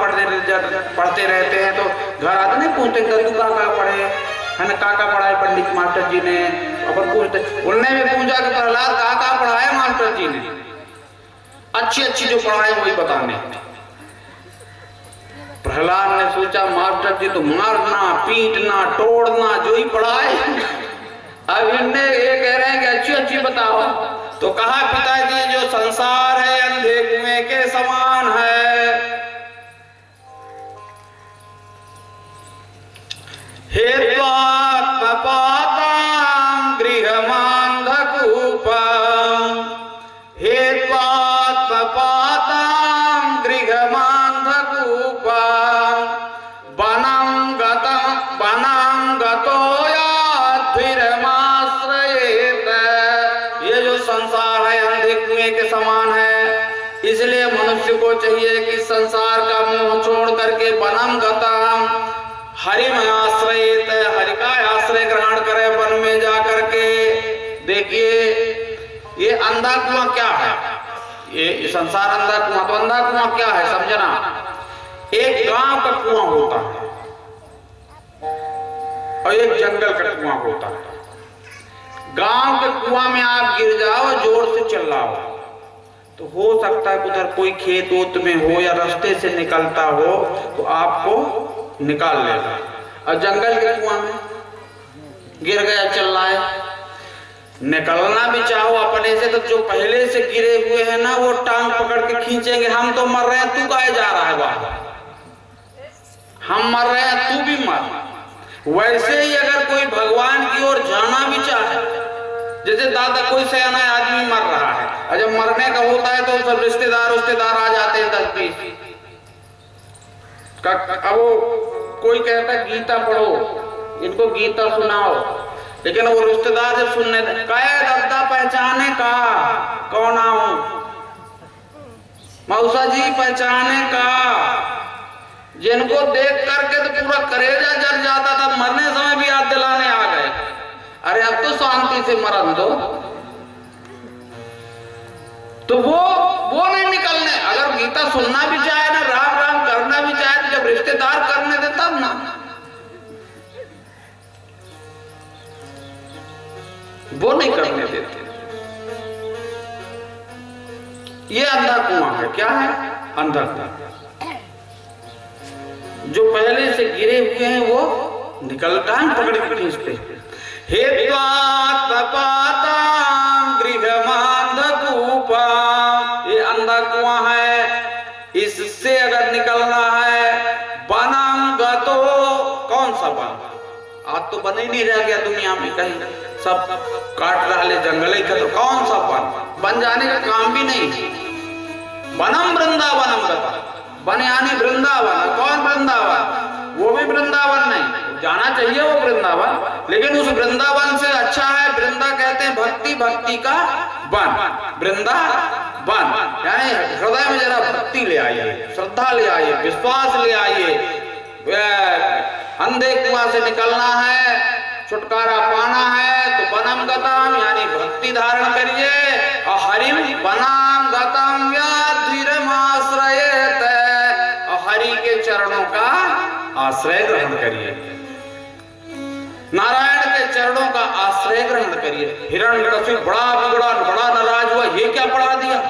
पढ़ते रहते हैं तो घर आते नहीं पूछते तू का पढ़े है ना, काका पढ़ाए पंडित मास्टर जी ने, अपन पूछते। उनने भी पूछा कि प्रहलाद काका पढ़ाए मास्टर जी ने, अच्छी अच्छी जो पढ़ाए वही बताने। प्रहलाद ने सोचा मास्टर जी तो मारना पीटना तोड़ना जो ही पढ़ाए, अब इनने ये कह रहे हैं कि अच्छी अच्छी बताओ। तो कहा पिताजी जो संसार है अंधे कुएं के समान है, हेत्वात्मपातां गृहमान्धकूपम्, हेत्वात्मपातां गृहमान्धकूपम्, वनं गतो याध्विरमाश्रयेत। ये जो संसार है अंधे कुएं के समान है, इसलिए मनुष्य को चाहिए कि संसार का मोह छोड़ करके वनं गतम् हरि में आश्रयित, हरि का आश्रय ग्रहण करे, वन में जा करके। देखिए ये अंधा कुआं क्या है, ये संसार अंधा कुआं, तो अंधा कुआं क्या है समझना। एक गांव का कुआं होता है और एक जंगल का कुआं होता है। गांव के कुआं में आप गिर जाओ, जोर से चिल्लाओ तो हो सकता है उधर कोई खेत ओत में हो या रास्ते से निकलता हो तो आपको निकाल लेगा। और जंगल के कुआं में गिर गया चिल्लाए, निकलना भी चाहो अपने से तो जो पहले से गिरे हुए हैं ना वो टांग पकड़ के खींचेंगे, हम तो मर रहे हैं तू काहे जा रहा है बाहर, हम मर रहे हैं तू भी मर। वैसे ही अगर कोई भगवान की ओर जाना भी चाहे, जैसे दादा कोई सयाना आदमी मर रहा है और जब मरने का होता है तो सब रिश्तेदार आ जाते हैं 10-20। अब कोई कहता है गीता पढ़ो, इनको गीता सुनाओ, लेकिन वो रिश्तेदार जब सुनने कहे दादा पहचाने का कौन आऊं, मौसा जी पहचाने का, जिनको देख करके तो पूरा कलेजा जल जाता था, मरने समय भी याद दिलाने आ गए, अरे अब तो शांति से मरन दो। तो वो नहीं निकलने, अगर गीता सुनना भी चाहे ना, राम राम करना भी चाहे, तो जब रिश्तेदार करने दे तब ना। वो नहीं करने देते। ये अंधा कुआं है। क्या है? अंधा कुआं। जो पहले से गिरे हुए हैं वो निकलता है, पकड़ के खींचते हैं। हेत्वात्मपातां गृहमान्धकूपम्, ये अंधा कुआं है, इससे अगर निकलना है। वनं गतो, कौन सा वन? आज तो बन ही नहीं रह गया दुनिया में, कहीं सब काट डाले, जंगल ही खत्म, कौन सा वन? बन जाने का काम भी नहीं। वनम वृंदावनम गता, वन यानी वृंदावन। कौन वृंदावन? वो भी वृंदावन नहीं, जाना चाहिए वो वृंदावन, लेकिन उस वृंदावन से अच्छा है, वृंदा कहते हैं भक्ति का वन, वृंदावन यानी हृदय में जरा भक्ति ले आइए, श्रद्धा ले आइए, विश्वास ले आइए। अंधे कुआं से निकलना है, छुटकारा पाना है, तो वनम गतम यानी भक्ति धारण करिए, और हरिम वनम गतम याध्विरमाश्रयेत, और हरि के चरणों का आश्रय ग्रहण करिए, नारायण के चरणों का आश्रय ग्रहण करिए। हिरण्यकशिप बड़ा नाराज हुआ, ये क्या पढ़ा दिया?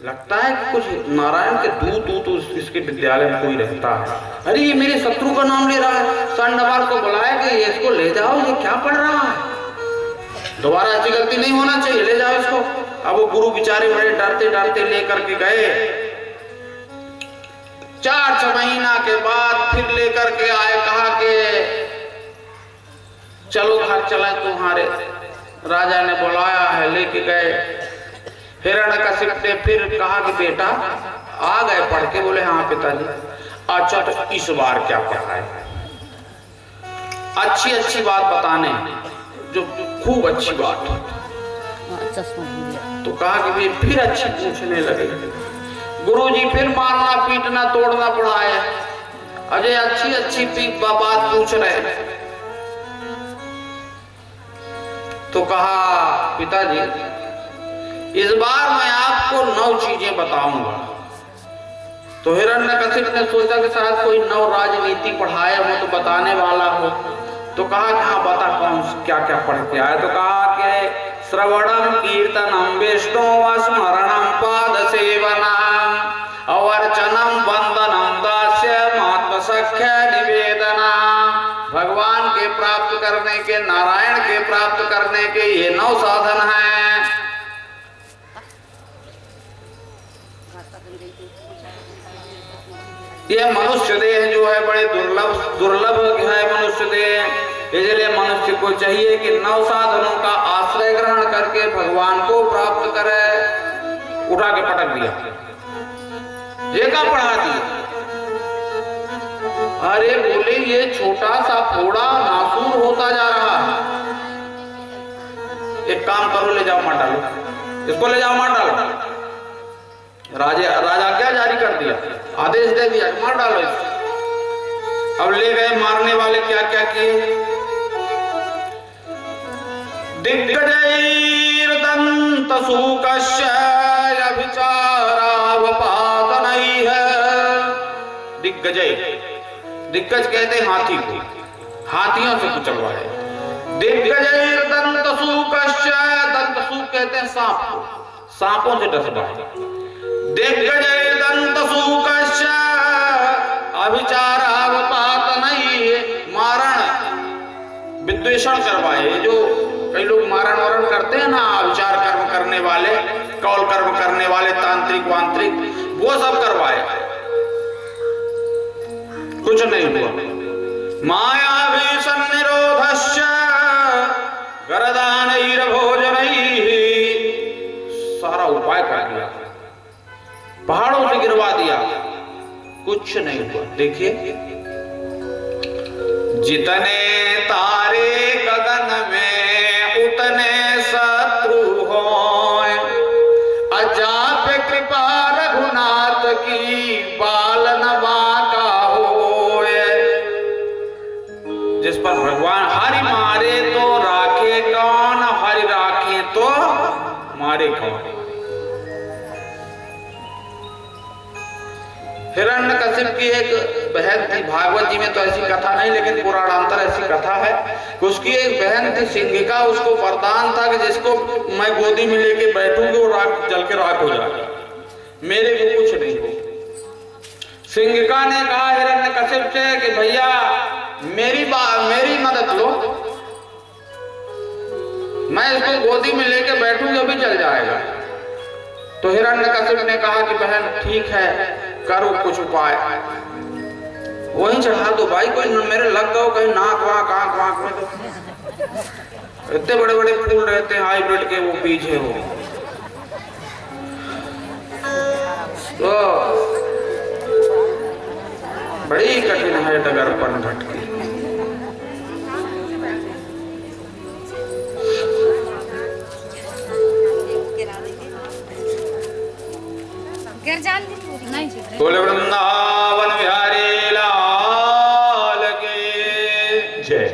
लगता है कि कुछ नारायण के दूत इसके विद्यालय में कोई रहता है। अरे ये मेरे शत्रु का नाम ले रहा है, संडवार को बुलाया कि इसको ले जाओ, ये क्या पढ़ रहा है? दोबारा ऐसी गलती नहीं होना चाहिए, ले जाओ इसको। अब वो गुरु बेचारे बड़े डरते डरते लेकर के गए। 4 महीना के बाद फिर लेकर के आए, कहा कि चलो घर चला तुम्हारे। राजा ने बुलाया है, लेके गए। हिरण्यकशिप ने फिर कहा कि बेटा आ गए पढ़ के? बोले हाँ पिताजी। अच्छा तो इस बार क्या पढ़ा है? अच्छी अच्छी बात बताने, जो खूब अच्छी बात। तो कहा कि वे फिर अच्छी पूछने लगे। गुरुजी फिर मारना पीटना तोड़ना पड़ाए, अजय अच्छी अच्छी बात पूछ रहे। तो कहा पिताजी इस बार मैं आपको 9 चीजें बताऊंगा। तो हिरण्यकशिप ने सोचा कि शायद कोई 9 राजनीति पढ़ाया हो तो बताने वाला हो। तो कहा कि हाँ बता कौन क्या क्या पढ़ के आया। तो कहा कि श्रवणम कीर्तनम विष्णु स्मरणम पाद सेवनम अवर्चनम वंदनम दास्य मात्म सख्य निवेदना। भगवान के प्राप्त करने के, नारायण के प्राप्त करने के ये 9 साधन हैं। ये मनुष्य देह जो है बड़े दुर्लभ है मनुष्य देह, इसलिए मनुष्य को चाहिए कि 9 साधनों का आश्रय ग्रहण करके भगवान को प्राप्त करे। उठा के पटक दिया, ये का पढ़ा दिया। अरे बोले ये छोटा सा फोड़ा नासूर होता जा रहा है। एक काम करो, ले जाओ मार डालो इसको, ले जाओ मार डालो। राजा क्या जारी कर दिया, आदेश दे दिया मार डालो इसको। अब ले गए, मारने वाले क्या क्या किए। दिग्गजैर्दंत सूकस्य अभिचारावपातनैः। दिग्गजय, दिग्गज कहते हाथी को, हाथियों से कुचलवाए। दिग्गजैर्दंत सूकस्य, दंत सूक कहते हैं सांप को, सांपों से डसवाए। दिग्गजैर्दंत सूकस्य अभिचारावपातनैः, मारण विद्वेषण करवाए। जो कई लोग मारण वारण करते हैं ना, विचार कर्म करने वाले, कौल कर्म करने वाले, तांत्रिक वांत्रिक, वो सब करवाए। कुछ नहीं हुआ। माया सन्निरोधस्य गरदानैर्भोजनैः, सारा उपाय कर दिया, पहाड़ों से गिरवा दिया, कुछ नहीं हुआ। देखिए जितने तारे गगन में उतने शत्रु होय, अजाप कृपा रघुनाथ की बाल न बाका होय। जिस पर भगवान हरि मारे तो राखे कौन, हरि राखे तो मारे कौन। हिरण्यकशिप की एक बहन थी, भागवत जी में तो ऐसी कथा नहीं लेकिन पुराणांतर ऐसी कथा है। उसकी एक बहन थी सिंहिका, उसको वरदान था कि जिसको मैं गोदी में लेके बैठूंगी वो राख जल के राख हो जाएगा, मेरे को कुछ नहीं हो। सिंहिका ने कहा हिरण्यकशिप से कि भैया मेरी मदद लो, मैं इसको गोदी में लेके बैठूंगी अभी जल जाएगा। तो हिरण्यकशिप ने कहा कि बहन ठीक है, करो कुछ उपाय, वहीं चढ़ा दो भाई, कोई मेरे लग गओ कहीं नाक वाक आंख वाक में। तो इतने बड़े बड़े फूल रहते हैं हाइब्रिड के, वो पीछे हो तो बड़ी कठिन है डगरपन भटकी। बोले वृंदावन बिहारी लाल की जय।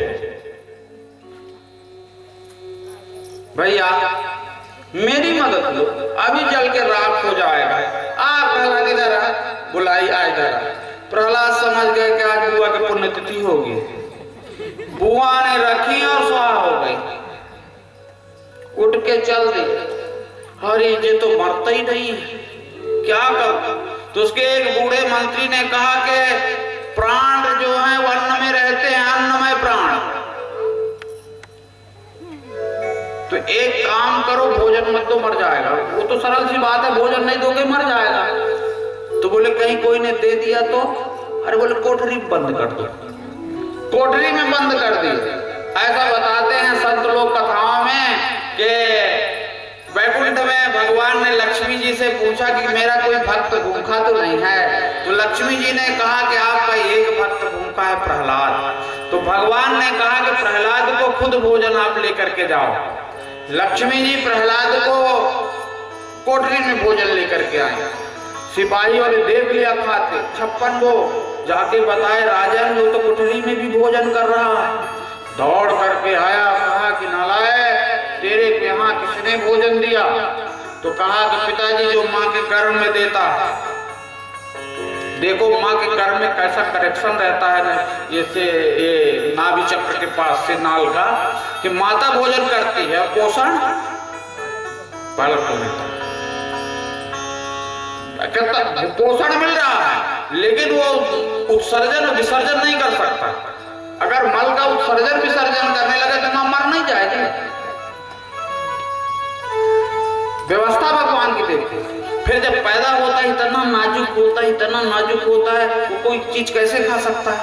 भैया मेरी मदद लो, अभी जल के राख हो जाएगा। आप प्रहलाद इधर आ, बुलाई आ इधर आ। प्रहलाद समझ गए कि आज बुआ की पुण्यतिथि होगी। बुआ ने रखी और स्वाहा हो गई, उठ के चल दी। अरे ये तो मरता ही नहीं है, क्या कर। तो उसके एक बूढ़े मंत्री ने कहा कि प्राण जो है वो अन्न में रहते हैं, अन्नमय प्राण। तो एक काम करो, भोजन मत दो, मर जाएगा। वो तो सरल सी बात है, भोजन नहीं दोगे मर जाएगा। तो बोले कहीं कोई ने दे दिया तो? अरे बोले कोठरी बंद कर दो। कोठरी में बंद कर दी। ऐसा बताते हैं संत लोग कथाओं में कि वैकुंठ में भगवान ने लक्ष्मी जी से पूछा कि मेरा कोई भक्त भूखा तो नहीं है? तो लक्ष्मी जी ने कहा कि आपका एक भक्त भूखा है, प्रहलाद। तो भगवान ने कहा कि प्रहलाद को खुद भोजन आप लेकर के जाओ। लक्ष्मी जी प्रहलाद को कोठरी में भोजन लेकर के आए। सिपाही वाले देख लिया खाते 56 वो, जाके बताए राजन वो तो कोठरी में भी भोजन कर रहा है। दौड़ करके आया, कहा कि नालायक, तेरे के यहाँ किसने भोजन दिया? तो कहा कि पिताजी जो माँ के गर्भ में देता है। देखो माँ के गर्भ में कैसा करेक्शन रहता है ना, जैसे ये नाभि चक्र के पास से नाल का, कि माता भोजन करती है, पोषण बालक को मिलता है, पोषण मिल रहा है, लेकिन वो उत्सर्जन विसर्जन नहीं कर सकता। अगर मल का उत्सर्जन विसर्जन करने लगे तो मां मर नहीं जाएगी। व्यवस्था भगवान की देखते। फिर जब पैदा होता है इतना नाजुक होता है, इतना नाजुक होता है, वो कोई चीज कैसे खा सकता है?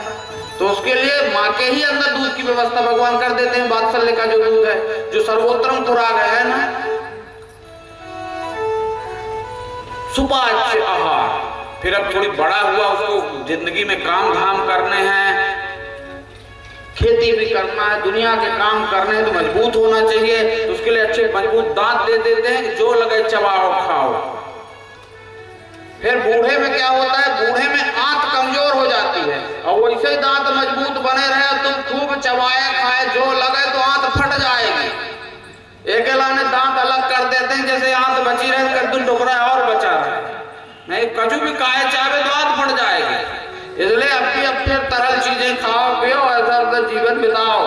तो उसके लिए माँ के ही अंदर दूध की व्यवस्था भगवान कर देते हैं। वात्सल्य का जो दूध है, जो सर्वोत्तम खुराक है ना, सुपाच्य आहार। फिर अब थोड़ी बड़ा हुआ, उसको जिंदगी में काम धाम करने हैं, खेती भी करना है, दुनिया के काम करने हैं, तो मजबूत होना चाहिए। तो उसके लिए अच्छे मजबूत दांत दे देते हैं कि जो लगे चबाओ खाओ। फिर बूढ़े में क्या होता है, बूढ़े में आंत कमजोर हो जाती है, और वैसे ही दांत मजबूत बने रहे, तुम खूब चबाए खाए, जो लगे तो आंत फट जाएगी। एक ने दांत अलग कर देते हैं, जैसे आंत बची रहे, कद्दू टुकड़ा और बचा रहे, नहीं कछु भी खाए चाहे तो आंत फट जाएगी। इसलिए अब तरल चीजें खाओ पियो, ऐसा जीवन बिताओ।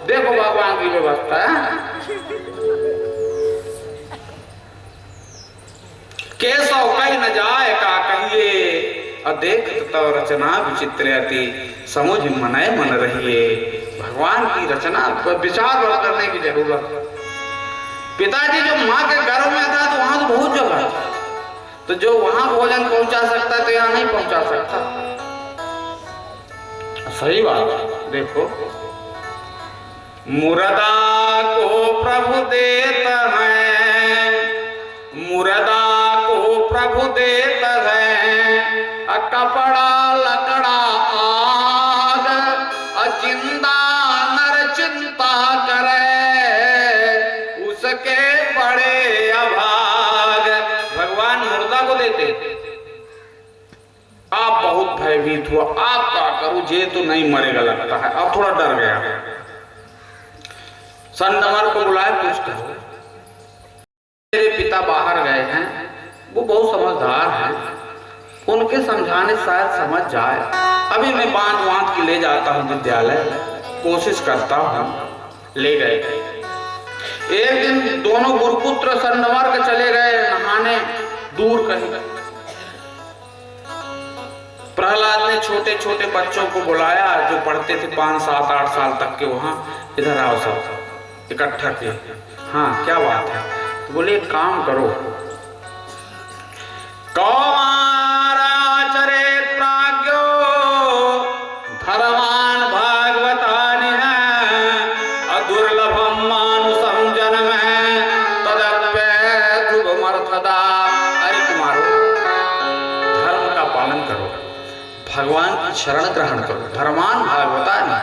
देखो भगवान की व्यवस्था है। केशव कहीं न जाए का कहिए, और देख तो रचना विचित्र अति, समुझ मनाए मन रहिए। भगवान की रचना पर विचार करने की जरूरत। पिताजी जो माँ के गर्भ में था तो वहां तो बहुत जगह था, तो जो वहां भोजन पहुंचा सकता तो यहाँ नहीं पहुंचा सकता। सही बात। देखो मुर्दा को प्रभु देता है, मुर्दा को प्रभु देता है, कपड़ा लकड़ा आग, जिंदा नर चिंता करे, उसके बड़े अभाग। भगवान मुर्दा को देते, आप बहुत भयभीत हुआ, आप क्या करूं, जे तो नहीं मरेगा लगता है, अब थोड़ा डर गया। संतमर को बुलाया, कुछ कहो। मेरे पिता बाहर गए हैं, वो बहुत समझदार हैं, उनके समझाने शायद समझ जाए। अभी मैं बांध के ले जाता हूँ विद्यालय, कोशिश करता हूँ। ले गए। एक दिन दोनों गुरुपुत्र संतमर चले गए नहाने दूर कहीं। प्रहलाद ने छोटे छोटे बच्चों को बुलाया जो पढ़ते थे 5, 7, 8 साल तक के, वहां इधर आओ सब इकट्ठा किए। हाँ क्या बात है? तो बोले एक काम करो, कौमाराचरेत प्राज्ञो धर्मान भागवतानि अदुर्लभम मानुषम जन्मे तदप्ये ध्रुवमर्थदा। अरे कुमारो, धर्म का पालन करो, भगवान की शरण ग्रहण करो, धर्मान भागवतानि,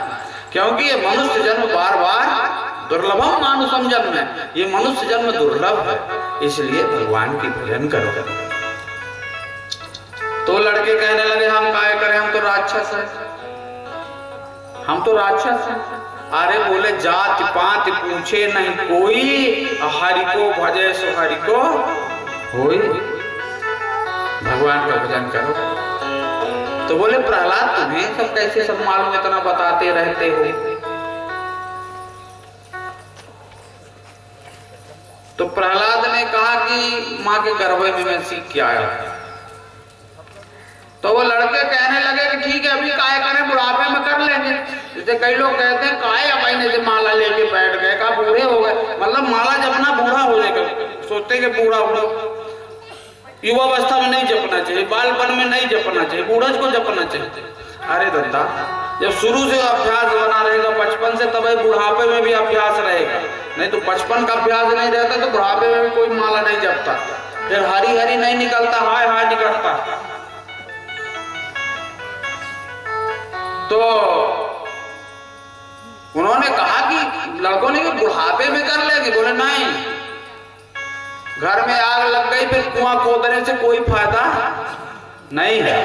क्योंकि ये मनुष्य जन्म बार बार दुर्लभम मानुषम जन्म है, ये मनुष्य जन्म दुर्लभ है, इसलिए भगवान की भजन करो। तो लड़के कहने लगे हम काय करें, हम तो राक्षस हैं, हम तो राक्षस हैं। अरे बोले जाति पात पूछे नहीं कोई, हरि को भजे सो हरि को होई। भगवान का भजन करो। तो बोले प्रहलाद तुम्हें सब कैसे सब मालूम, इतना बताते रहते हो? तो प्रहलाद ने कहा कि माँ के गर्भ में मैं सीख के आया। तो वो लड़के कहने लगे कि ठीक है अभी काय करें, बुढ़ापे में कर लेंगे। जैसे कई लोग कहते हैं काय महीने से माला लेके बैठ गए, कहा बूढ़े हो गए, मतलब कि बूढ़ा युवावस्था में नहीं जपना चाहिए, बालपन में नहीं जपना चाहिए, बूढ़ज को जपना चाहिए। अरे दत्ता, जब शुरू से अभ्यास बना रहेगा बचपन से, तब बुढ़ापे में भी अभ्यास रहेगा। नहीं तो बचपन का अभ्यास नहीं रहता तो बुढ़ापे में भी कोई माला नहीं जपता, फिर हरी हरी नहीं निकलता, हाय हाय निकलता। तो उन्होंने कहा कि लड़कों ने बुढ़ापे में कर लेंगे, बोले नहीं, घर में आग लग गई फिर कुआं खोदने से कोई फायदा नहीं है।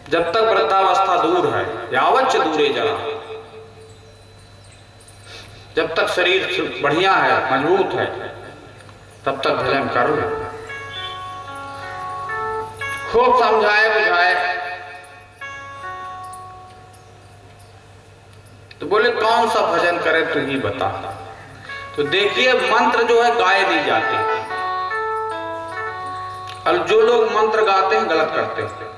जब तक वृद्धावस्था दूर है, यावच्च दूरे जरा, जब तक शरीर बढ़िया है, मजबूत है, तब तक भले हम कर लो। खूब समझाए बुझाए तो बोले कौन सा भजन करे तू ही बता। तो देखिए मंत्र जो है गाए नहीं जाते, और जो लोग मंत्र गाते हैं गलत करते हैं।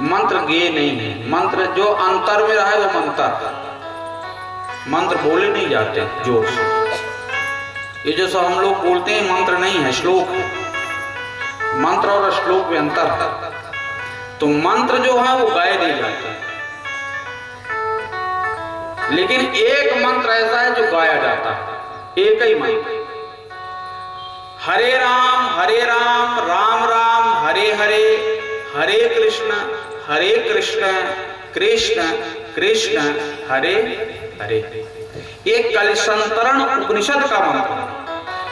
मंत्र गे नहीं है, मंत्र जो अंतर में रहा है वो मंत्र, मंत्र बोले नहीं जाते जोर से। ये जो सब हम लोग बोलते हैं मंत्र नहीं है, श्लोक है। मंत्र और श्लोक में अंतर है। तो मंत्र जो है वो गाए नहीं जाते, लेकिन एक मंत्र ऐसा है जो गाया जाता है, एक ही मंत्र, हरे राम राम राम हरे हरे, हरे कृष्ण कृष्ण कृष्ण हरे हरे। ये कलिसंतरण उपनिषद का मंत्र है,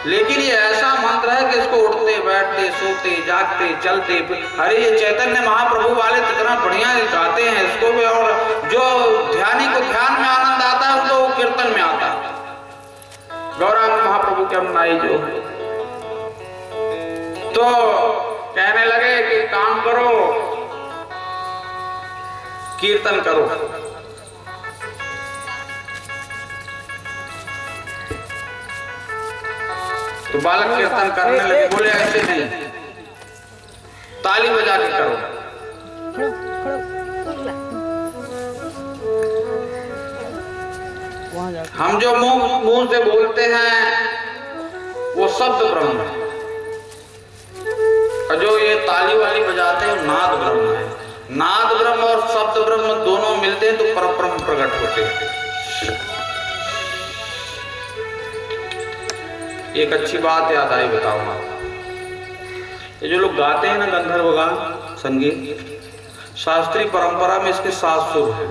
लेकिन ये ऐसा मंत्र है कि इसको उठते बैठते सोते जागते चलते, अरे ये चैतन्य महाप्रभु वाले कितना बढ़िया गाते हैं इसको भी, और जो ध्यानी को ध्यान में आनंद आता है तो कीर्तन में आता है। गौरांग महाप्रभु के अनुयायी जो तो कहने लगे कि काम करो, कीर्तन करो। तो बालक कीर्तन करने लगे, बोले ऐसे नहीं, ताली बजा के करो। हम जो मुंह से बोलते हैं वो शब्द ब्रह्म है, और जो ये ताली वाली बजाते हैं नाद ब्रह्म है। नाद ब्रह्म और शब्द ब्रह्म दोनों मिलते हैं तो परब्रह्म प्रकट होते हैं। एक अच्छी बात याद आई, बताओ ना, ये जो लोग गाते हैं ना गंधर्व गान संगीत, शास्त्रीय परंपरा में इसके 7 सुर हैं,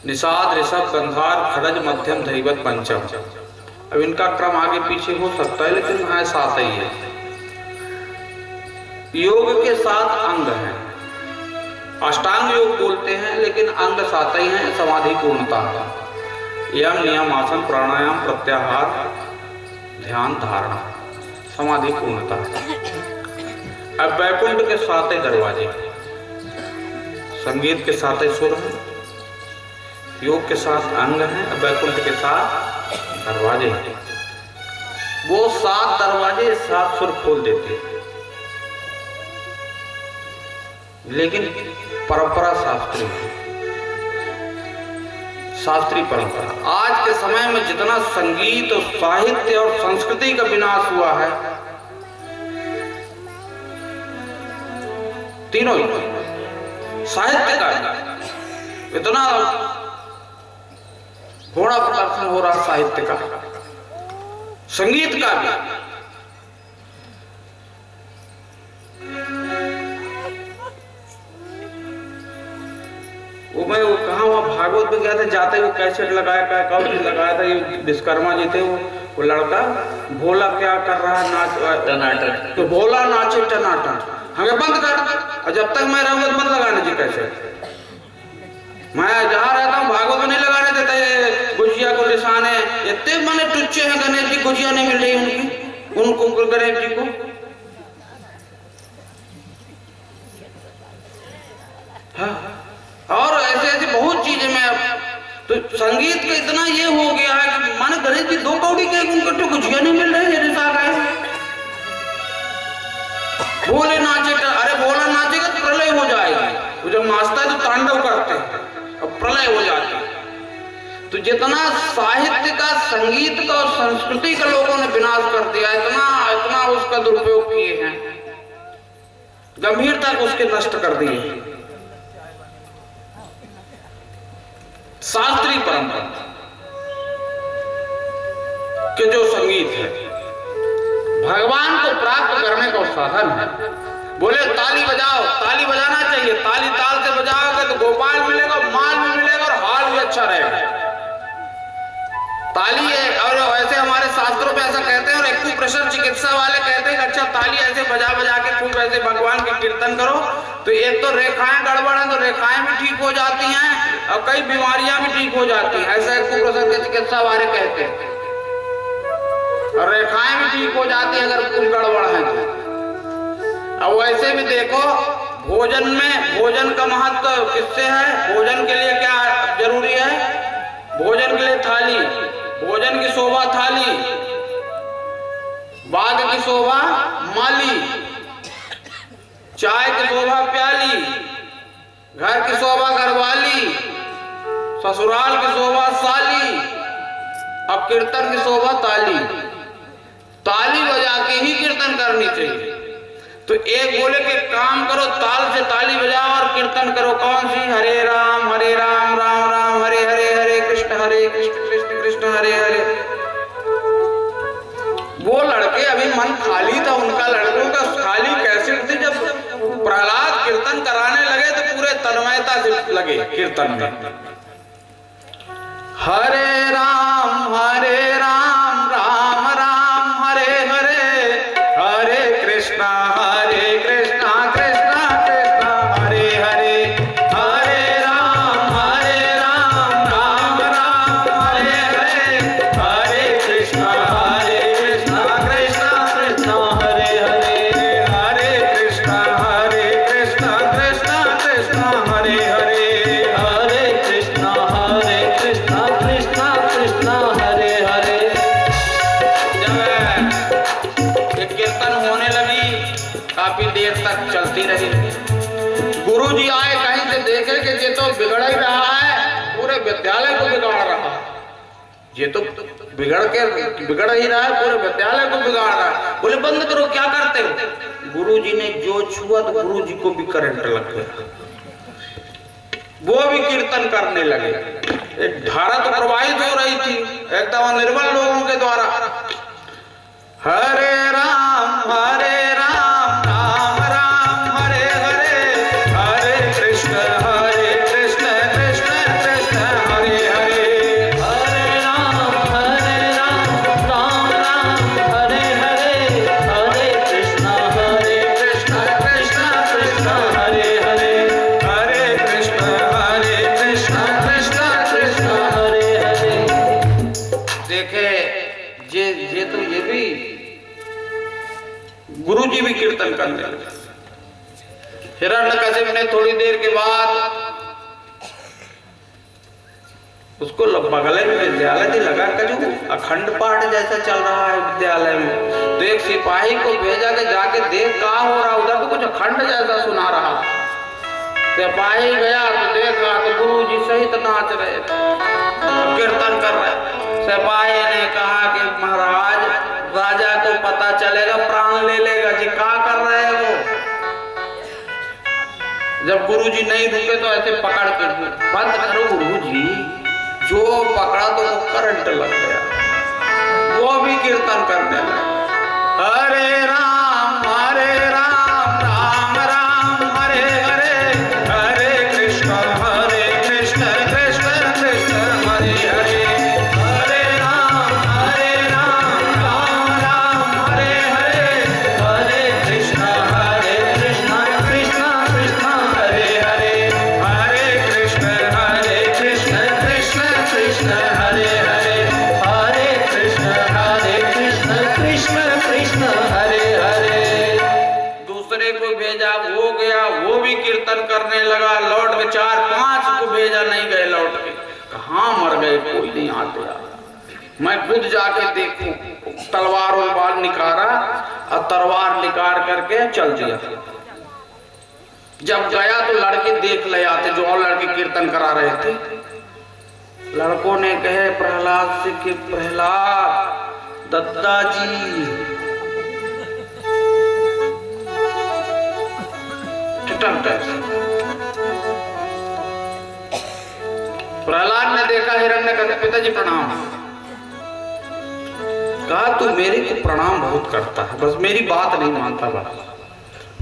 निषाद ऋषभ गंधार खड़ज मध्यम धैवत पंचम। अब इनका क्रम आगे पीछे हो सकता है, लेकिन हाँ 7 ही है। योग के 7 अंग हैं, अष्टांग योग बोलते हैं, लेकिन अंग 7 ही हैं। समाधि पूर्णता, यम नियम आसन प्राणायाम प्रत्याहार ध्यान धारणा, समाधि पूर्णता। अब वैकुंठ के 7 दरवाजे, संगीत के 7 सुर हैं, योग के 7 अंग हैं, वैकुंठ के 7 दरवाजे हैं। वो 7 दरवाजे 7 सुर खोल देते हैं, लेकिन परंपरा शास्त्रीय है, शास्त्रीय परंपरा। आज के समय में जितना संगीत और साहित्य और संस्कृति का विनाश हुआ है, तीनों ही, साहित्य का इतना घोड़ा प्रदर्शन हो रहा, साहित्य का, संगीत का भी। वो मैं कहा वहाँ भागवत में गया था, जाते वो कैसेट लगाया, कब लगाया था, ये विश्वकर्मा जी थे, वो लड़का भोला क्या कर रहा है, नाच टनाटन, तो भोला नाचे टनाटन, हमें बंद कर, और जब तक मैं रहूंगा तो बंद लगाने जी कैसेट। मैं जहाँ रहता हूँ भागवत में नहीं लगाने देता, गुजिया को निशान है, इतने मैंने टुच्चे हैं, गणेश जी गुजिया नहीं मिल रही उनको गणेश जी को। हाँ, और ऐसे ऐसे बहुत चीजें में तो संगीत का इतना ये हो गया है कि माने गणेश जी 2 कौड़ी के उनको तो गुजिया नहीं मिल रहे हैं। भोले नाचे, अरे भोला नाचेगा तो प्रलय हो जाएगी, वो जब नाचता है तो तांडव करते हैं और प्रलय हो जाती है। तो जितना साहित्य का, संगीत का और संस्कृति का लोगों ने विनाश कर दिया, इतना उसका दुरुपयोग किए हैं, गंभीरता को उसके नष्ट कर दिए। शास्त्रीय परंपरा के जो संगीत है भगवान को प्राप्त करने का साधन है। बोले ताली बजाओ, ताली बजाना चाहिए, ताली ताल से बजाओगे तो गोपाल मिलेगा, माल भी मिलेगा और हाल भी अच्छा रहेगा। ताली है, और ऐसे हमारे शास्त्रों में ऐसा कहते हैं, और एक्यूप्रेशर चिकित्सा वाले कहते हैं कि अच्छा ताली ऐसे बजा बजा के खूब ऐसे भगवान के कीर्तन करो तो एक तो रेखाएं गड़बड़ है तो रेखाएं भी ठीक हो जाती हैं और कई बीमारियां भी ठीक हो जाती हैं, ऐसा एक्यूप्रेशर के चिकित्सा वाले कहते हैं। और रेखाएं भी ठीक हो जाती है अगर कुछ गड़बड़ है तो। अब वैसे भी देखो भोजन में, भोजन का महत्व किससे है? भोजन के लिए क्या जरूरी है? भोजन के लिए थाली, भोजन की शोभा थाली, बाग की शोभा माली, चाय की शोभा प्याली, घर की शोभा घरवाली, ससुराल की शोभा साली, अब कीर्तन की शोभा ताली। ताली बजा के ही कीर्तन करनी चाहिए। तो एक बोले कि काम करो, ताल से ताली बजाओ और कीर्तन करो, कौन सी? हरे राम राम राम हरे हरे, हरे कृष्ण कृष्ण कृष्ण हरे हरे। वो लड़के अभी मन खाली था उनका, लड़कों का खाली कैसे थी, जब प्रहलाद कीर्तन कराने लगे तो पूरे तन्मयता से लगे कीर्तन में। हरे राम राम राम हरे हरे, हरे कृष्णा कृष्णा कृष्णा हरे हरे, हरे राम राम राम हरे हरे, हरे कृष्णा कृष्णा कृष्णा हरे हरे, हरे कृष्णा कृष्णा कृष्णा हरे हरे, हरे कृष्णा कृष्णा कृष्णा हरे हरे। जब एक कीर्तन होने लगी काफी देर तक चलती रही। गुरुजी आए कहीं से देखे कि ये तो बिगड़ ही रहा है, पूरे विद्यालय को बिगाड़ रहा है, ये तो बिगड़ ही रहा है, पूरे विद्यालय को बिगाड़ रहा है। बोले बंद करो, क्या करते हो? गुरुजी ने जो छुआ तो गुरुजी को भी करंट लग गया, वो भी कीर्तन करने लगे। एक धारा तो प्रवाहित हो रही थी एकदम निर्मल लोगों के द्वारा। हरे राम राम राम हरे हरे, हरे कृष्ण कृष्ण कृष्ण हरे हरे, हरे राम राम हरे हरे, हरे कृष्ण कृष्ण कृष्ण हरे हरे, हरे कृष्ण कृष्ण कृष्ण हरे हरे। देखे ये भी गुरुजी भी कीर्तन करने लगे। हिरण्यकशिप ने थोड़ी देर के बाद उसको बगल में विद्यालय थी, लगा कजू अखंड पाठ जैसा चल रहा है विद्यालय में, तो एक सिपाही को भेजा के जाके देख कहा हो रहा, उधर तो कुछ अखंड जैसा सुना रहा। सिपाही गया तो देखा तो गुरुजी सहित नाच रहे थे, कीर्तन कर रहे। सिपाही ने कहा कि महाराज राजा को पता चलेगा प्राण ले लेगा जी, क्या कर रहे हो? जब गुरुजी नहीं रुके तो ऐसे पकड़ के बंद करो गुरुजी, जो पकड़ा तो वो करंट लग गया, वो भी कीर्तन करने लगा। हरे राम राम राम हरे हरे, हरे कृष्ण कृष्ण कृष्ण हरे हरे, हरे राम राम हरे हरे, हरे कृष्ण कृष्ण कृष्ण हरे हरे, हरे कृष्ण कृष्ण कृष्ण हरे हरे, हरे कृष्ण कृष्ण हरे हरे। दूसरे को भेजा, वो गया, वो भी कीर्तन करने लगा। लौट के 4-5 को भेजा, नहीं गए लौट के, कहाँ मर गए, कोई नहीं आते। मैं खुद जाके देखूं, तलवार उलवार निकाला और तलवार निकाल करके चल दिया। जब गया तो लड़के देख ले आते, जो और लड़के कीर्तन करा रहे थे, लड़कों ने कहे प्रहलाद से कि प्रहलाद दद्दा जी प्रहलाद ने देखा हिरण्यकशिप, पिताजी प्रणाम। कहा तू मेरे को प्रणाम बहुत करता है, बस मेरी बात नहीं मानता। बस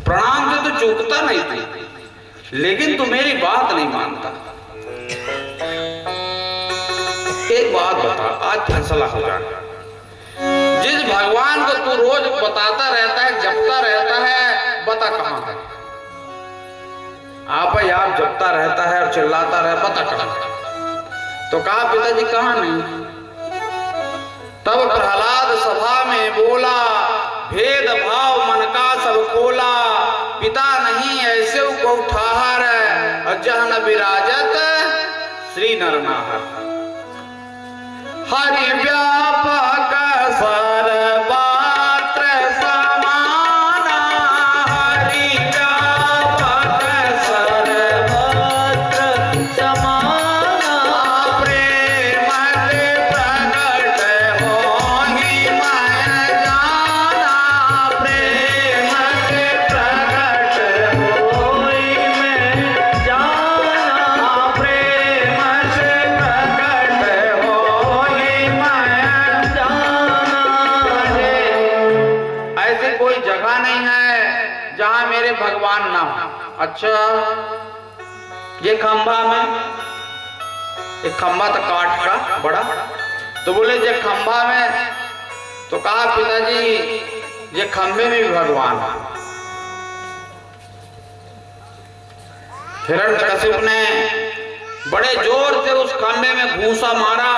प्रणाम से तो चूकता नहीं थी, लेकिन तू मेरी बात नहीं मानता। एक बात बता, आज फैसला हो जाए। जिस भगवान को तू रोज बताता रहता है, जपता रहता है, बता कहां है? आप जपता रहता है और चिल्लाता रहता, बता कहां है? तो कहा पिताजी कहां नहीं। तब प्रहलाद सभा में बोला, भेद भाव मन का सब खोला, पिता नहीं ऐसे को ठाहर, जह न विराजत श्री नरनाहर। हरि व्यापक सर्वत्र समाना, हरि व्यापक सर्वत्र समाना, प्रेम से प्रगट होहि मैं जाना, प्रेम से प्रगट होहि मैं जाना, प्रेम से प्रगट होहि मैं जाना। ऐसी कोई जगह नहीं है जहां मेरे भगवान ना हो। अच्छा, ये खंभा में, एक खंभा था काठ का बड़ा, तो बोले जे खंभा में, तो कहा पिताजी ये खंभे में भी भगवान है। हिरण्यकशिप ने बड़े जोर से उस खंभे में घूंसा मारा,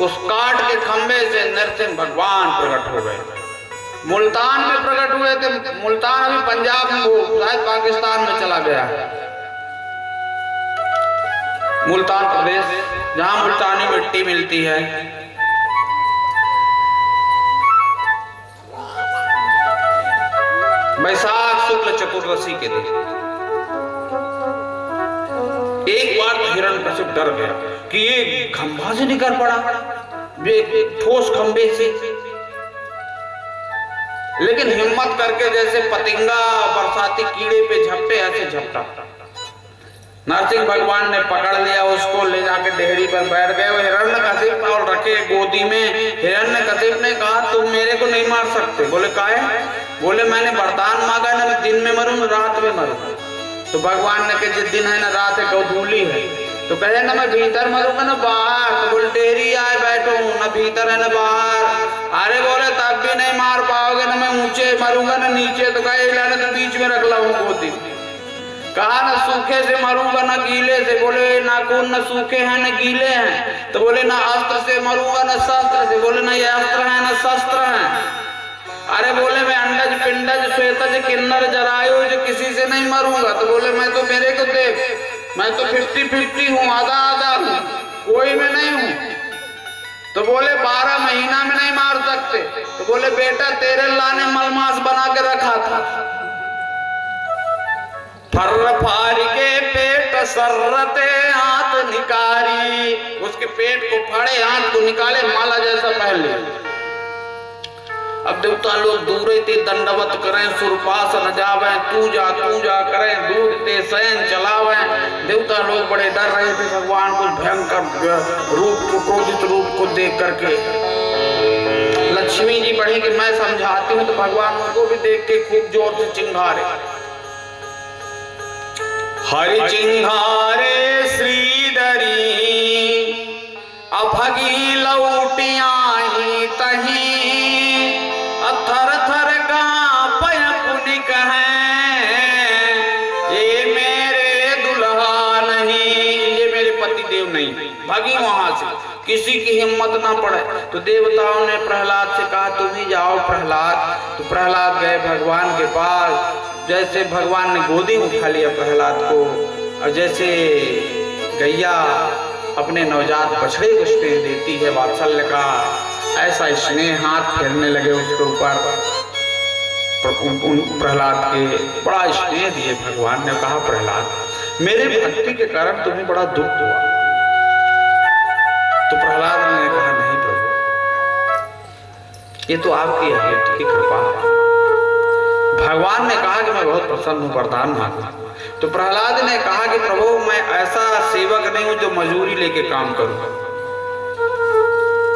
उस काट के खंभे से नरसिंह भगवान प्रकट हो गए। मुल्तान में प्रकट हुए थे। मुल्तान अभी पंजाब में, वो शायद पाकिस्तान में चला गया है। मुल्तान प्रदेश, जहां मुल्तानी मिट्टी मिलती है। वैशाख शुक्ल चतुर्दशी के दिन एक बार तो हिरण्यकशिप डर गया कि ये खंभा से निकल पड़ा, ठोस खंभे से। लेकिन हिम्मत करके जैसे पतिंगा बरसाती कीड़े पे झपटे, ऐसे झपटा। नरसिंह भगवान ने पकड़ लिया उसको, ले जाके डेहरी पर बैठ गए। वो हिरण्यकशिप और रखे गोदी में। हिरण्यकशिप ने कहा तुम मेरे को नहीं मार सकते। बोले काहे? बोले मैंने वरदान मांगा ना, मैं दिन में मरूं ना रात में मरूं। तो भगवान ने कहा जिस दिन है ना रात है, गौधूली है, तो कहे ना मैं भीतर मरूंगा ना बाहर। तो बोले डेहरी आए बैठो, ना भीतर है ना बाहर। अरे बोले तब भी नहीं मार पाओगे, ना मैं ऊंचे मरूंगा ना नीचे। तो कहे लाने तो बीच में रख लाऊं गोदी। कहा ना सूखे से मरूंगा ना गीले से। बोले नाखून न सूखे हैं न गीले हैं। तो बोले ना अस्त्र से मरूंगा ना शस्त्र से। बोले ना ये अस्त्र है ना शस्त्र है। अरे बोले मैं अंडज पिंडज श्वेतज किन्नर जरायुज किसी से नहीं मरूंगा। तो बोले मैं तो मेरे को देख, मैं तो 50-50 हूँ, आधा आधा हूँ, कोई में नहीं हूँ। तो बोले 12 महीना में नहीं मार सकते। तो बोले बेटा तेरे अल्लाह ने मलमास बना के रखा था। फर्र फार के पेट सर्रते हाथ निकारी, उसके पेट को फाड़े, हाथ को निकाले, माला जैसा पहले। अब देवता लोग दूर ते दंडवत करें, सुरपासन जावे, तू जा करें, दूध ते शयन चलावे। देवता लोग बड़े डर रहे थे भगवान को भयंकर रूप को, क्रोधित रूप को देख करके। लक्ष्मी जी बढ़ी कि मैं समझाती हूँ, तो भगवान उनको भी देख के खूब जोर से चिंगारे। हरि चिंगारे श्रीधरी, अभगी लौटिया ही तही, थर थर कांपय पुनिक है, ये मेरे दुल्हा नहीं, ये मेरे पति देव नहीं। भागी वहां से, किसी की हिम्मत ना पड़े। तो देवताओं ने प्रहलाद से कहा तुम ही जाओ प्रहलाद। तो प्रहलाद गए भगवान के पास। जैसे भगवान ने गोदी उठा लिया प्रहलाद को, और जैसे गैया अपने नवजात बछड़े को स्नेह देती है वात्सल्य का, ऐसा स्नेह हाथ फेरने लगे उसके ऊपर। प्रहलाद के बड़ा स्नेह दिए भगवान ने। कहा प्रहलाद मेरे भक्ति के कारण तुम्हें बड़ा दुख हुआ, तो प्रहलाद ने कहा नहीं प्रभु, ये तो आपकी अहेतु की कृपा है। भगवान ने कहा कि मैं बहुत प्रसन्न हूँ, वरदान मांगा। तो प्रहलाद ने कहा कि प्रभु मैं ऐसा सेवक नहीं हूं जो मजूरी लेके काम करूं।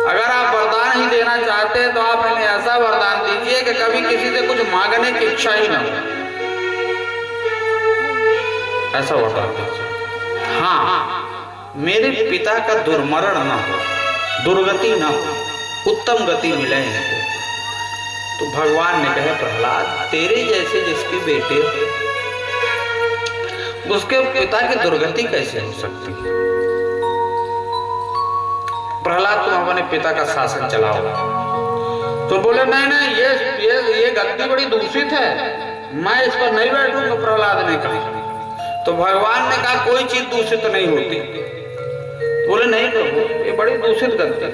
अगर आप वरदान ही देना चाहते हैं तो आप हमें ऐसा वरदान दीजिए कि कभी किसी से कुछ मांगने की इच्छा ही ना हो, ऐसा वरदान दीजिए। हाँ, मेरे पिता का दुर्मरण ना हो, दुर्गति ना हो, उत्तम गति मिले इनको। तो भगवान ने कहा प्रहलाद तेरे जैसे जिसके बेटे उसके पिता की दुर्गति कैसे हो सकती है? प्रहलाद तुम अपने पिता का शासन चलाओ। तो बोले नहीं नहीं, ये गद्दी बड़ी दूषित है, मैं इस पर नहीं बैठूंगा। प्रहलाद ने कहा। तो भगवान ने कहा कोई चीज दूषित नहीं होती। बोले नहीं प्रभु, ये बड़ी दूषित गद्दी है।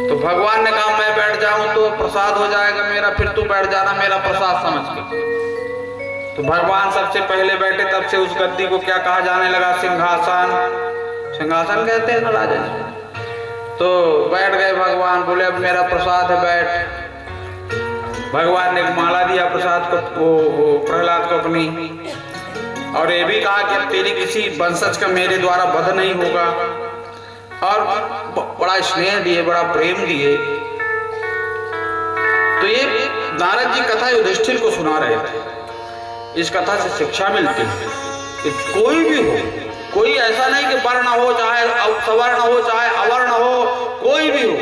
तो भगवान ने कहा मैं बैठ जाऊं तो प्रसाद हो जाएगा मेरा, फिर तू बैठ जाना मेरा प्रसाद समझ के। तो भगवान सबसे पहले बैठे, तब से उस गद्दी को क्या कहा जाने लगा? सिंहासन। सिंहासन कहते हैं ना राजा जी। तो बैठ गए भगवान, बोले अब मेरा प्रसाद है, बैठ। भगवान ने माला दिया प्रसाद को, प्रहलाद को अपनी, और ये भी कहा कि अब तेरी किसी वंशज का मेरे द्वारा वध नहीं होगा, और बड़ा स्नेह दिए, बड़ा प्रेम दिए। तो ये नारद जी कथा युधिष्ठिर को सुना रहे थे। इस कथा से शिक्षा मिलती है कि कोई भी हो, कोई ऐसा नहीं कि वर्ण हो, चाहे सवर्ण हो, चाहे अवर्ण हो, कोई भी हो,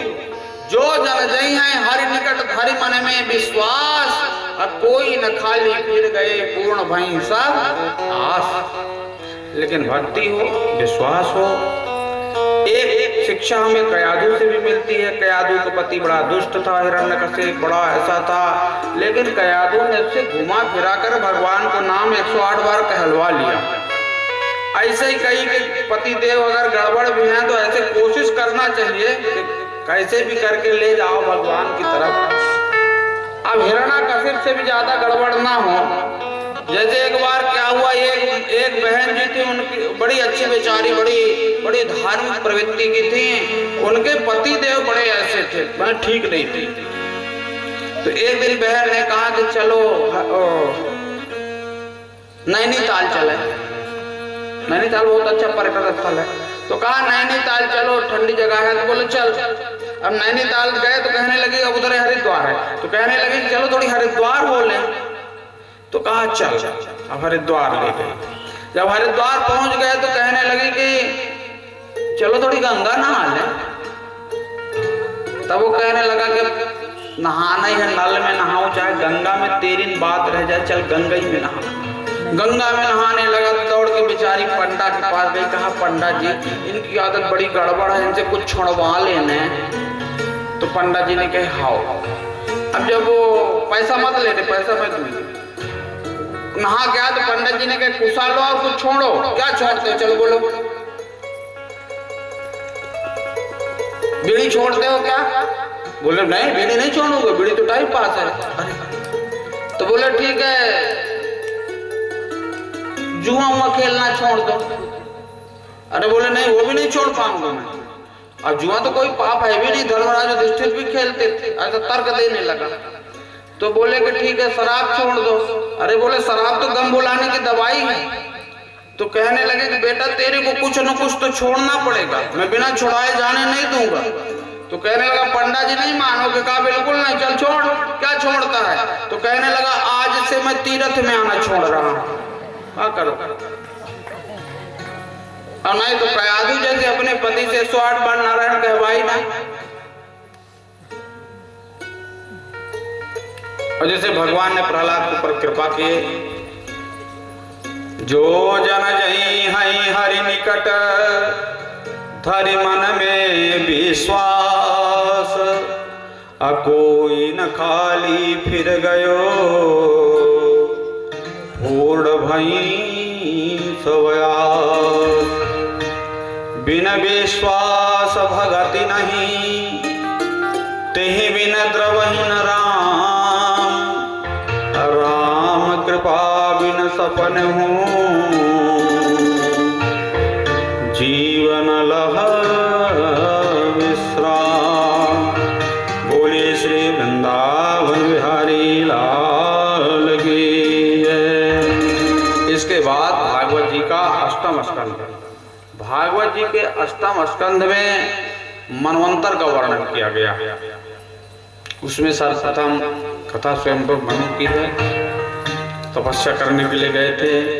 जो जन जई है हरि निकट हरि मन में विश्वास, अब कोई न खाली फिर गए पूर्ण भई सब आस। लेकिन भक्ति हो, विश्वास हो। एक शिक्षा हमें कयाधु से भी मिलती है। कयाधु का पति बड़ा दुष्ट था, हिरण्यकशिप बड़ा ऐसा था, लेकिन कयाधु ने उससे घुमा फिरा कर भगवान को नाम 108 बार कहलवा लिया। ऐसे ही कई के पति देव अगर गड़बड़ भी हैं तो ऐसे कोशिश करना चाहिए कि कैसे भी करके ले जाओ भगवान की तरफ। अब हिरण्यकशिप से भी ज्यादा गड़बड़ ना हो। जैसे एक बार क्या हुआ, एक बहन जी थी, उनकी बड़ी अच्छी बेचारी, बड़ी धार्मिक प्रवृत्ति की थी। उनके पति देव बड़े ऐसे थे, मैं ठीक नहीं थी। तो एक दिन बहन ने कहा कि चलो नैनीताल चले। नैनीताल बहुत अच्छा पर्यटन स्थल है। तो कहा नैनीताल चलो, ठंडी जगह है। तो बोले चल। अब नैनीताल गए तो कहने लगी अब उधर हरिद्वार है। तो कहने लगी चलो थोड़ी हरिद्वार हो लें। तो कहा चल, अब हरिद्वार ले गए। जब हरिद्वार पहुंच गए तो कहने लगी कि चलो थोड़ी गंगा नहा लें। तब वो कहने लगा कि नहाना ही है, नल में नहाओ चाहे गंगा में, तेरी बात रह जाए, चल गंगा ही में नहा। गंगा में नहाने लगा तो दौड़ के बेचारी पंडा के पास गई। कहा पंडा जी इनकी आदत बड़ी गड़बड़ है, इनसे कुछ छुड़वा लेने। तो पंडा जी ने कहा हाओ। अब जब वो पैसा मत लेते, पैसा मैं दूंगी। नहा गया तो पंडित जी ने कहा कुसा लो और कुछ छोड़ो। क्या छोड़ते हो? चलो बोलो। बीड़ी छोड़ते हो क्या? बोले नहीं बीड़ी नहीं छोड़ूंगा, बीड़ी तो टाइम पास है। तो बोले ठीक है जुआ हुआ खेलना छोड़ दो। अरे बोले नहीं वो भी नहीं छोड़ पाऊंगा मैं। अब जुआ तो कोई पाप है भी नहीं, धर्मराज युधिष्ठिर भी खेलते थे। ऐसा तर्क देने लगा। तो बोले कि ठीक है शराब छोड़ दो। अरे बोले शराब तो गम भुलाने की दवाई है। तो कहने लगे कि बेटा तेरे को कुछ न कुछ तो छोड़ना पड़ेगा, मैं बिना छुड़ाए जाने नहीं दूंगा। तो कहने लगा पंडा जी नहीं मानोगे? कहा बिल्कुल नहीं। चल छोड़। क्या छोड़ता है? तो कहने लगा आज से मैं तीर्थ में आना छोड़ रहा हूं। क्या करो? और नहीं तो कयाधु जैसे अपने पति से 108 बार नारायण कहवाई ना। और जैसे भगवान ने प्रहलाद के ऊपर कृपा की, जो जन जई हई हरि निकट धरि मन में विश्वास, कोई न खाली फिर गयो पूर्ण भई सवयास। बिन विश्वास भगति नहीं, तेहि बिन द्रवहि न राम। राम कृपा बिन सपन हूँ, जीवन लह जी के अष्टम स्कंध में मनवंतर का वर्णन किया गया। उसमें सर्वप्रथम कथा स्वयं मनु की है। तपस्या करने के लिए गए थे,